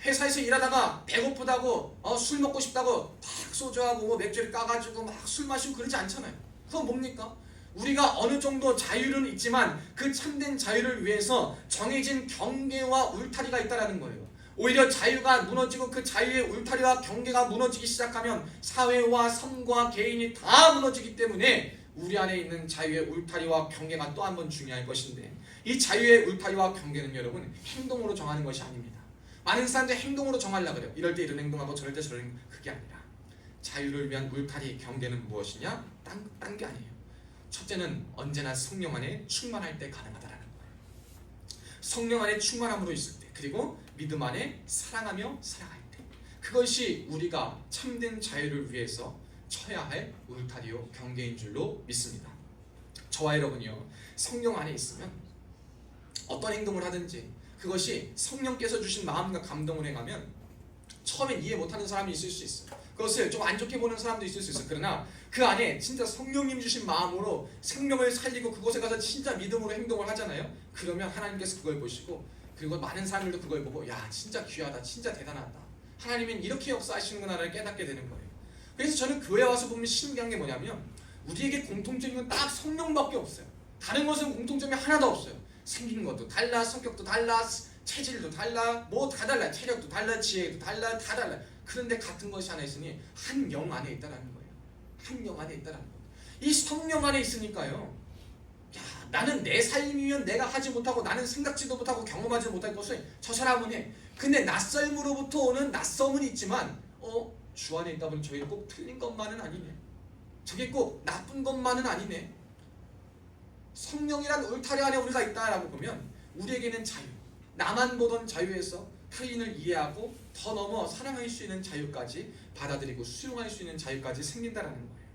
회사에서 일하다가 배고프다고 술 먹고 싶다고 탁 소주하고 뭐 맥주를 까가지고 막 술 마시고 그러지 않잖아요. 그건 뭡니까? 우리가 어느 정도 자유는 있지만 그 참된 자유를 위해서 정해진 경계와 울타리가 있다는 거예요. 오히려 자유가 무너지고 그 자유의 울타리와 경계가 무너지기 시작하면 사회와 삶과 개인이 다 무너지기 때문에 우리 안에 있는 자유의 울타리와 경계가 또 한 번 중요할 것인데, 이 자유의 울타리와 경계는 여러분 행동으로 정하는 것이 아닙니다. 많은 사람들이 행동으로 정하려고 그래요. 이럴 때 이런 행동하고 저럴 때 저런 행동. 그게 아니라 자유를 위한 울타리 경계는 무엇이냐? 딴 게 아니에요. 첫째는 언제나 성령 안에 충만할 때 가능하다라는 거예요. 성령 안에 충만함으로 있을 때, 그리고 믿음 안에 사랑하며 살아갈 때, 그것이 우리가 참된 자유를 위해서 쳐야 할 울타리요 경계인 줄로 믿습니다. 저와 여러분이요, 성령 안에 있으면 어떤 행동을 하든지 그것이 성령께서 주신 마음과 감동을 행하면 처음엔 이해 못하는 사람이 있을 수 있어요. 그것을 좀 안 좋게 보는 사람도 있을 수 있어요. 그러나 그 안에 진짜 성령님 주신 마음으로 생명을 살리고 그곳에 가서 진짜 믿음으로 행동을 하잖아요. 그러면 하나님께서 그걸 보시고, 그리고 많은 사람들도 그걸 보고, 야 진짜 귀하다, 진짜 대단하다, 하나님은 이렇게 역사하시는구나를 깨닫게 되는 거예요. 그래서 저는 교회 와서 보면 신기한 게 뭐냐면, 우리에게 공통적인 건 딱 성령밖에 없어요. 다른 것은 공통점이 하나도 없어요. 생긴 것도 달라, 성격도 달라, 체질도 달라, 뭐 다 달라, 체력도 달라, 지혜도 달라, 다 달라. 그런데 같은 것이 하나 있으니 한 영 안에 있다라는 거예요. 한 영 안에 있다라는 거예요. 이 성령 안에 있으니까요, 야, 나는 내 삶이면 내가 하지 못하고, 나는 생각지도 못하고 경험하지 못할 것을 저 사람은 해. 근데 낯설므로부터 오는 낯섦은 있지만 주 안에 있다 보니 저게 꼭 틀린 것만은 아니네, 저게 꼭 나쁜 것만은 아니네. 성령이란 울타리 안에 우리가 있다라고 보면 우리에게는 자유, 나만 보던 자유에서 타인을 이해하고 더 넘어 사랑할 수 있는 자유까지 받아들이고 수용할 수 있는 자유까지 생긴다라는 거예요.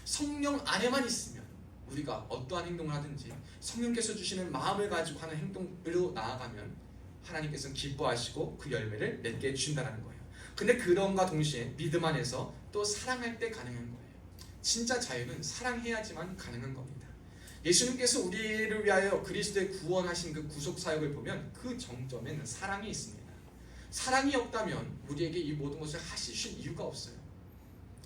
성령 안에만 있으면 우리가 어떠한 행동을 하든지 성령께서 주시는 마음을 가지고 하는 행동으로 나아가면 하나님께서는 기뻐하시고 그 열매를 맺게 해주신다는 거예요. 근데 그런가 동시에 믿음 안에서 또 사랑할 때 가능한 거예요. 진짜 자유는 사랑해야지만 가능한 겁니다. 예수님께서 우리를 위하여 그리스도의 구원하신 그 구속사역을 보면 그 정점에는 사랑이 있습니다. 사랑이 없다면 우리에게 이 모든 것을 하실 이유가 없어요.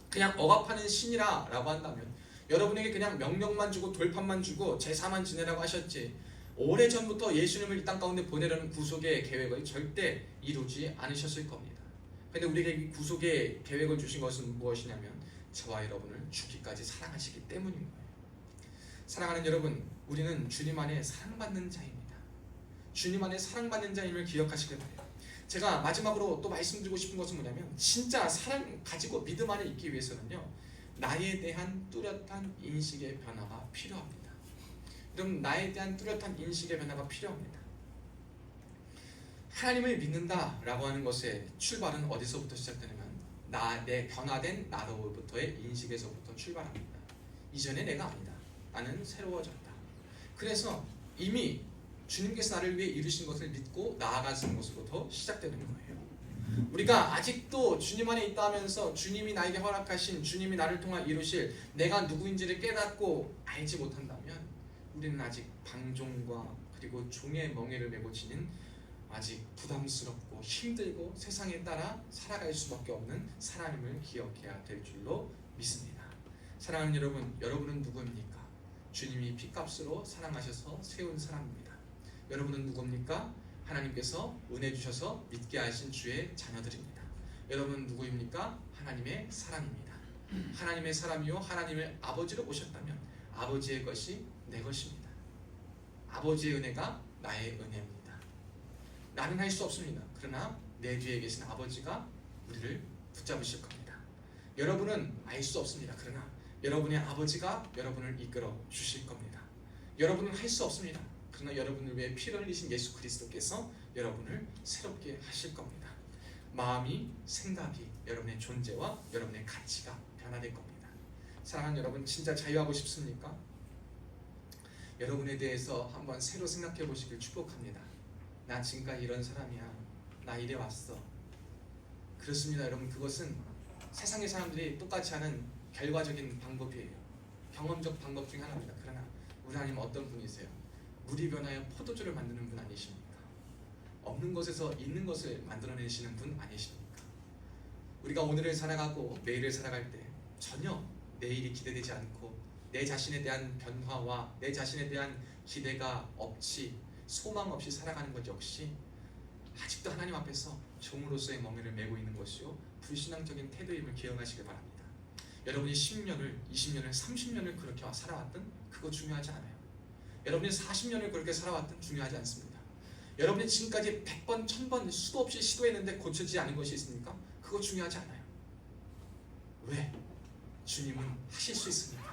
그냥 억압하는 신이라 라고 한다면, 여러분에게 그냥 명령만 주고 돌판만 주고 제사만 지내라고 하셨지, 오래전부터 예수님을 이 땅 가운데 보내려는 구속의 계획을 절대 이루지 않으셨을 겁니다. 근데 우리에게 이 구속의 계획을 주신 것은 무엇이냐면 저와 여러분을 죽기까지 사랑하시기 때문인 거예요. 사랑하는 여러분, 우리는 주님 안에 사랑받는 자입니다. 주님 안에 사랑받는 자임을 기억하시길 바래요. 제가 마지막으로 또 말씀드리고 싶은 것은 뭐냐면, 진짜 사랑 가지고 믿음 안에 있기 위해서는요, 나에 대한 뚜렷한 인식의 변화가 필요합니다. 여러분, 나에 대한 뚜렷한 인식의 변화가 필요합니다. 하나님을 믿는다라고 하는 것의 출발은 어디서부터 시작되냐면 내 변화된 나로부터의 인식에서부터 출발합니다. 이전에 내가 아니다, 나는 새로워졌다. 그래서 이미 주님께서 나를 위해 이루신 것을 믿고 나아가는 것으로부터 시작되는 거예요. 우리가 아직도 주님 안에 있다 하면서 주님이 나에게 허락하신, 주님이 나를 통해 이루실 내가 누구인지를 깨닫고 알지 못한다면 우리는 아직 방종과 그리고 종의 멍에를 메고 지닌 아직 부담스럽고 힘들고 세상에 따라 살아갈 수밖에 없는 사람임을 기억해야 될 줄로 믿습니다. 사랑하는 여러분, 여러분은 누구입니까? 주님이 피값으로 사랑하셔서 세운 사람입니다. 여러분은 누굽니까? 하나님께서 은혜 주셔서 믿게 하신 주의 자녀들입니다. 여러분은 누구입니까? 하나님의 사람입니다. 하나님의 사람이요 하나님의 아버지로 모셨다면 아버지의 것이 내 것입니다. 아버지의 은혜가 나의 은혜입니다. 나는 할 수 없습니다. 그러나 내 뒤에 계신 아버지가 우리를 붙잡으실 겁니다. 여러분은 알 수 없습니다. 그러나 여러분의 아버지가 여러분을 이끌어 주실 겁니다. 여러분은 할 수 없습니다. 그러나 여러분을 위해 피를 흘리신 예수 그리스도께서 여러분을 새롭게 하실 겁니다. 마음이, 생각이, 여러분의 존재와 여러분의 가치가 변화될 겁니다. 사랑하는 여러분, 진짜 자유하고 싶습니까? 여러분에 대해서 한번 새로 생각해 보시길 축복합니다. 나 지금까지 이런 사람이야, 나 이래 왔어. 그렇습니다. 여러분, 그것은 세상의 사람들이 똑같이 하는 결과적인 방법이에요. 경험적 방법 중에 하나입니다. 그러나 우리 하나님 어떤 분이세요? 물이 변하여 포도주를 만드는 분 아니십니까? 없는 것에서 있는 것을 만들어내시는 분 아니십니까? 우리가 오늘을 살아가고 내일을 살아갈 때 전혀 내일이 기대되지 않고 내 자신에 대한 변화와 내 자신에 대한 기대가 없이 소망 없이 살아가는 것 역시 아직도 하나님 앞에서 종으로서의 멍에를 메고 있는 것이요 불신앙적인 태도임을 기억하시기 바랍니다. 여러분이 10년을, 20년을, 30년을 그렇게 살아왔든 그거 중요하지 않아요. 여러분이 40년을 그렇게 살아왔든 중요하지 않습니다. 여러분이 지금까지 100번, 1000번 수도 없이 시도했는데 고쳐지지 않은 것이 있습니까? 그거 중요하지 않아요. 왜? 주님은 하실 수 있습니다.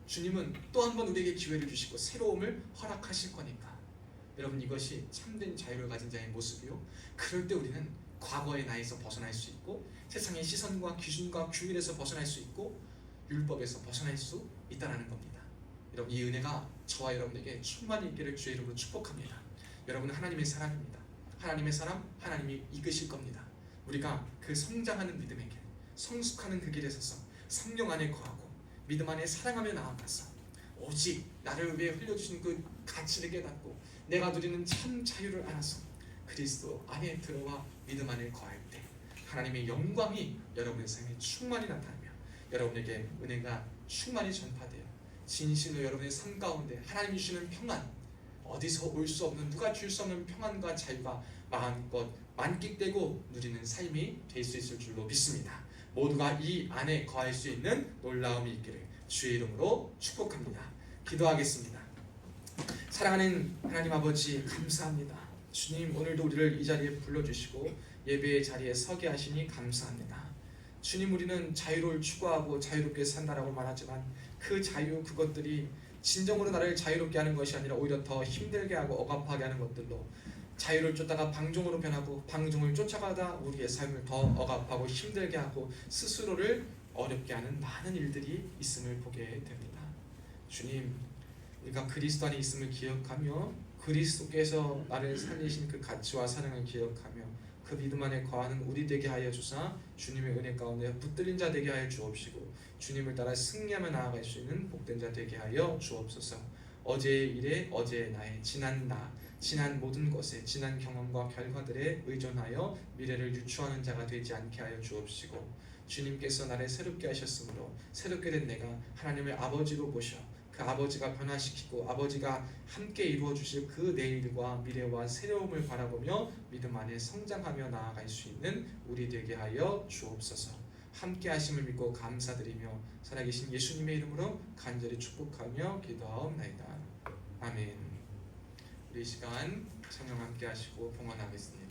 주님은 또 한 번 우리에게 기회를 주시고 새로움을 허락하실 거니까. 여러분, 이것이 참된 자유를 가진 자의 모습이요, 그럴 때 우리는 과거의 나에서 벗어날 수 있고 세상의 시선과 기준과 규율에서 벗어날 수 있고 율법에서 벗어날 수 있다는 겁니다. 여러분, 이 은혜가 저와 여러분에게 충만히 있기를 주의 이름으로 축복합니다. 여러분은 하나님의 사람입니다. 하나님의 사람, 하나님이 이끄실 겁니다. 우리가 그 성장하는 믿음의 길, 성숙하는 그 길에 서서 성령 안에 거하고 믿음 안에 사랑하며 나아가서 오직 나를 위해 흘려주신 그 가치를 깨닫고 내가 누리는 참 자유를 알아서 그리스도 안에 들어와 믿음 안에 거할 때 하나님의 영광이 여러분의 삶에 충만히 나타나며 여러분에게 은혜가 충만히 전파되어 진실로 여러분의 삶 가운데 하나님이 주시는 평안, 어디서 올 수 없는, 누가 줄 수 없는 평안과 자유가 마음껏 만끽되고 누리는 삶이 될 수 있을 줄로 믿습니다. 모두가 이 안에 거할 수 있는 놀라움이 있기를 주의 이름으로 축복합니다. 기도하겠습니다. 사랑하는 하나님 아버지, 감사합니다. 주님, 오늘도 우리를 이 자리에 불러주시고 예배의 자리에 서게 하시니 감사합니다. 주님, 우리는 자유를 추구하고 자유롭게 산다라고 말하지만 그 자유, 그것들이 진정으로 나를 자유롭게 하는 것이 아니라 오히려 더 힘들게 하고 억압하게 하는 것들로 자유를 쫓다가 방종으로 변하고 방종을 쫓아가다 우리의 삶을 더 억압하고 힘들게 하고 스스로를 어렵게 하는 많은 일들이 있음을 보게 됩니다. 주님, 우리가 그리스도 안에 있음을 기억하며 그리스도께서 나를 살리신 그 가치와 사랑을 기억하며 그 믿음 안에 거하는 우리 되게 하여 주사 주님의 은혜 가운데 붙들린 자 되게 하여 주옵시고 주님을 따라 승리하며 나아갈 수 있는 복된 자 되게 하여 주옵소서. 어제의 일에 어제의 나의 지난 나, 지난 모든 것에 지난 경험과 결과들에 의존하여 미래를 유추하는 자가 되지 않게 하여 주옵시고 주님께서 나를 새롭게 하셨으므로 새롭게 된 내가 하나님을 아버지로 보셔 그 아버지가 변화시키고 아버지가 함께 이루어 주실 그 내일과 미래와 새로움을 바라보며 믿음 안에 성장하며 나아갈 수 있는 우리 되게 하여 주옵소서. 함께 하심을 믿고 감사드리며 살아계신 예수님의 이름으로 간절히 축복하며 기도하옵나이다. 아멘. 우리 이 시간 성령 함께 하시고 봉헌하겠습니다.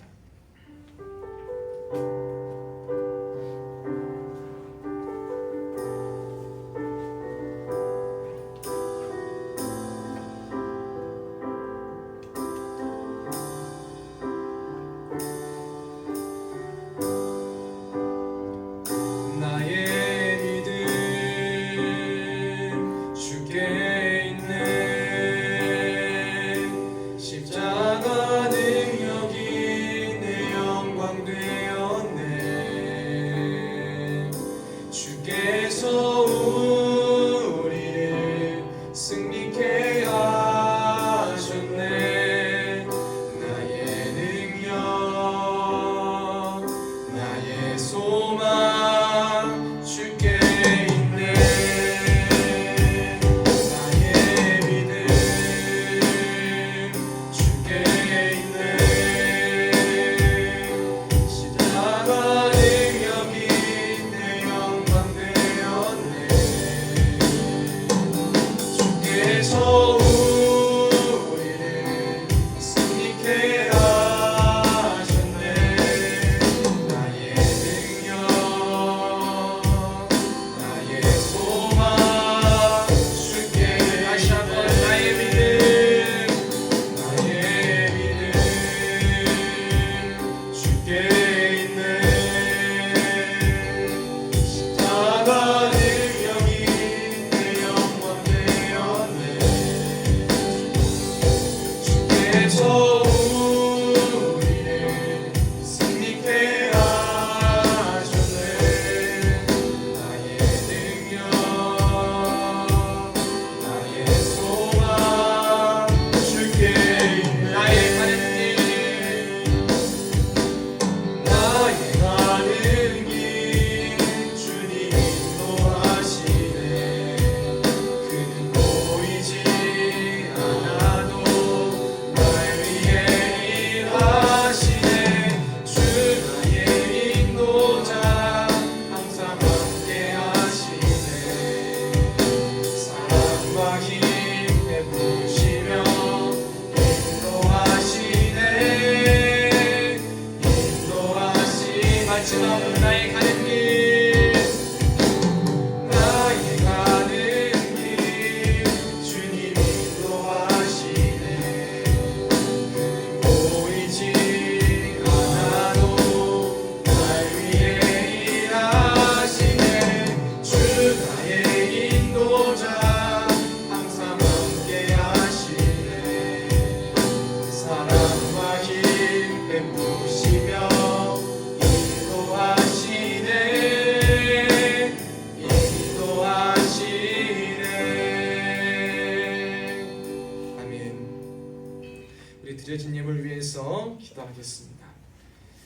십자가 능력이 내 영광 되었네. 기도하겠습니다.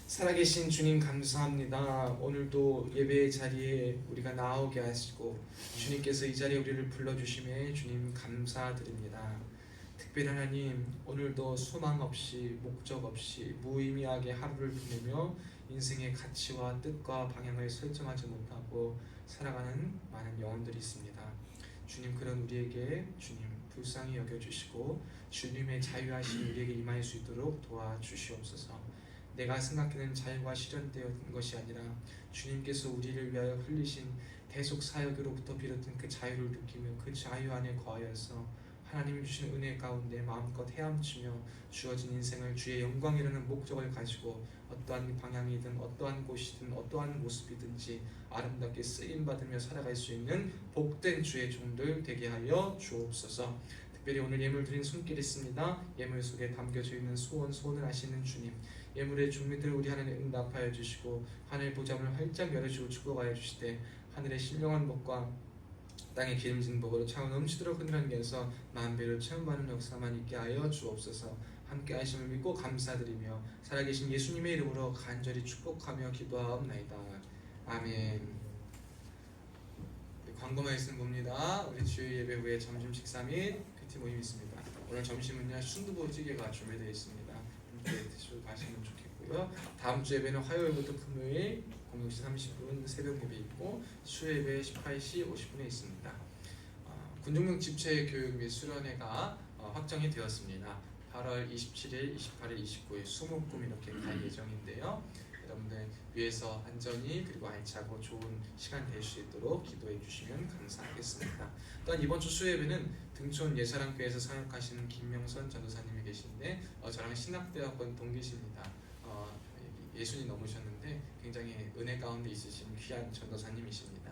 살아계신 주님 감사합니다. 오늘도 예배의 자리에 우리가 나오게 하시고 주님께서 이 자리에 우리를 불러주심에 주님 감사드립니다. 특별히 하나님, 오늘도 소망 없이 목적 없이 무의미하게 하루를 보내며 인생의 가치와 뜻과 방향을 설정하지 못하고 살아가는 많은 영혼들이 있습니다. 주님, 그런 우리에게 주님 불쌍히 여겨주시고 주님의 자유하신 우리에게 임할 수 있도록 도와주시옵소서. 내가 생각하는 자유가 실현되었던 것이 아니라 주님께서 우리를 위하여 흘리신 대속 사역으로부터 비롯된 그 자유를 느끼며 그 자유 안에 거하여서 하나님이 주신 은혜 가운데 마음껏 헤엄치며 주어진 인생을 주의 영광이라는 목적을 가지고 어떠한 방향이든 어떠한 곳이든 어떠한 모습이든지 아름답게 쓰임받으며 살아갈 수 있는 복된 주의 종들 되게 하여 주옵소서. 특별히 오늘 예물 드린 손길 있습니다. 예물 속에 담겨져 있는 소원을 아시는 주님, 예물의 준비들 우리 하나님 응답하여 주시고 하늘 보좌문을 활짝 열어주고 축복하여 주시되 하늘의 신령한 복과 땅의 기름진 복으로 차고 넘치도록 흔들어내서 만배로 체험받는 역사만 있게 하여 주옵소서. 함께 하심을 믿고 감사드리며 살아계신 예수님의 이름으로 간절히 축복하며 기도하옵나이다. 아멘. 광고 말씀 봅니다. 우리 주일 예배 후에 점심 식사 및 PT 모임이 있습니다. 오늘 점심은요 순두부찌개가 준비되어 있습니다. 함께 드시고 가시면 좋겠고요. 다음 주 예배는 화요일부터 금요일 06시 30분 새벽 예배 있고 수 예배 18시 50분에 있습니다. 군중용 집체 교육 및 수련회가 확정이 되었습니다. 8월 27일, 28일, 29일 수목금 이렇게 갈 예정인데요. 여러분들 위에서 안전히 그리고 알차고 좋은 시간 될 수 있도록 기도해 주시면 감사하겠습니다. 또한 이번 주 수예배는 등촌 예사랑교회에서 사역하시는 김명선 전도사님이 계신데 저랑 신학대학원 동기십니다. 예순이 넘으셨는데 굉장히 은혜 가운데 있으신 귀한 전도사님이십니다.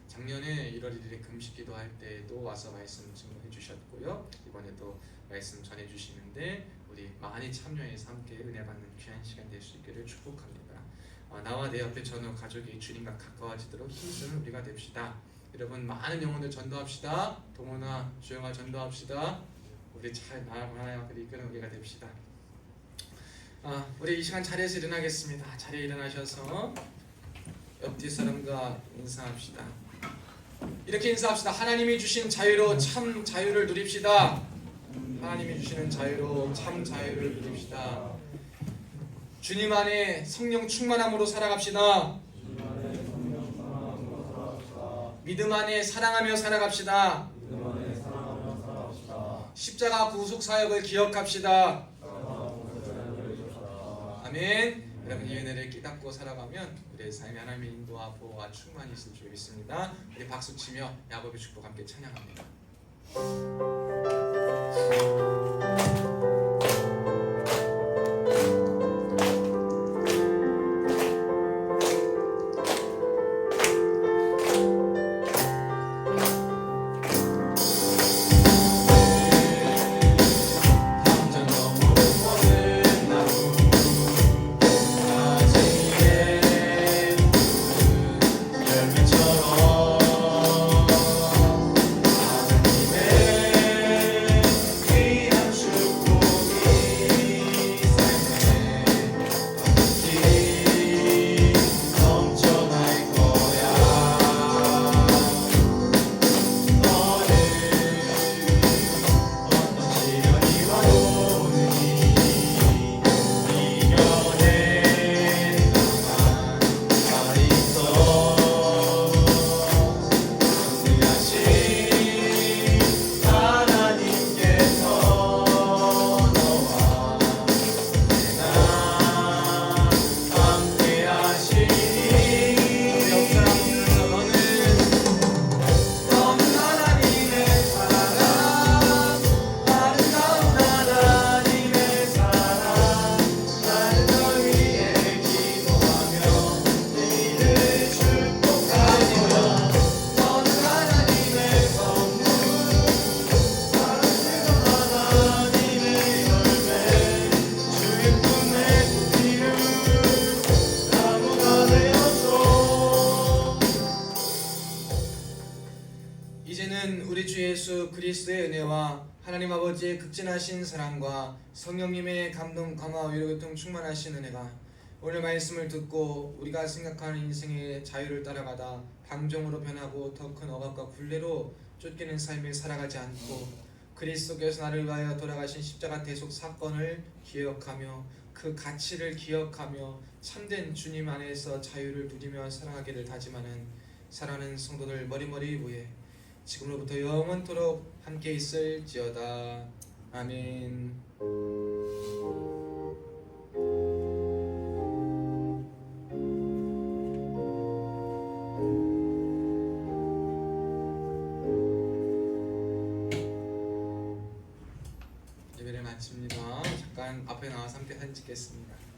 작년에 1월 1일에 금식 기도할 때도 와서 말씀 증거해 주셨고요. 이번에도 말씀 전해 주시는데 우리 많이 참여해서 함께 은혜 받는 귀한 시간 될 수 있기를 축복합니다. 나와 내 옆에 전후 가족이 주님과 가까워지도록 힘쓰는 우리가 됩시다. 여러분 많은 영혼들 전도합시다. 동원아, 주영아 전도합시다. 우리 잘 나아가야 이끄는 우리가 됩시다. 우리 이 시간 자리에서 일어나겠습니다. 자리에 일어나셔서 옆뒤 사람과 인사합시다. 이렇게 인사합시다. 하나님이 주신 자유로 참 자유를 누립시다. 하나님이 주시는 자유로 참 자유를 누립시다. 주님 안에 성령 충만함으로 살아갑시다. 믿음 안에 사랑하며 살아갑시다. 십자가 구속 사역을 기억합시다. 아멘. 여러분 이 은혜를 깨닫고 살아가면 우리의 삶에 하나님의 인도와 보호와 충만히 있을 줄 믿습니다. 우리 박수치며 야곱의 축복 함께 찬양합니다. 그리스도의 은혜와 하나님 아버지의 극진하신 사랑과 성령님의 감동, 감화, 위로, 교통 충만하신 은혜가 오늘 말씀을 듣고 우리가 생각하는 인생의 자유를 따라가다 방종으로 변하고 더 큰 억압과 굴레로 쫓기는 삶을 살아가지 않고 그리스도께서 나를 위하여 돌아가신 십자가 대속 사건을 기억하며 그 가치를 기억하며 참된 주님 안에서 자유를 누리며 살아가기를 다짐하는 사랑하는 성도들 머리머리 위에 지금로부터 영원토록 함께 있을지어다. 아멘. 예배를 마칩니다. 잠깐 앞에 나와서 함께 사진 찍겠습니다.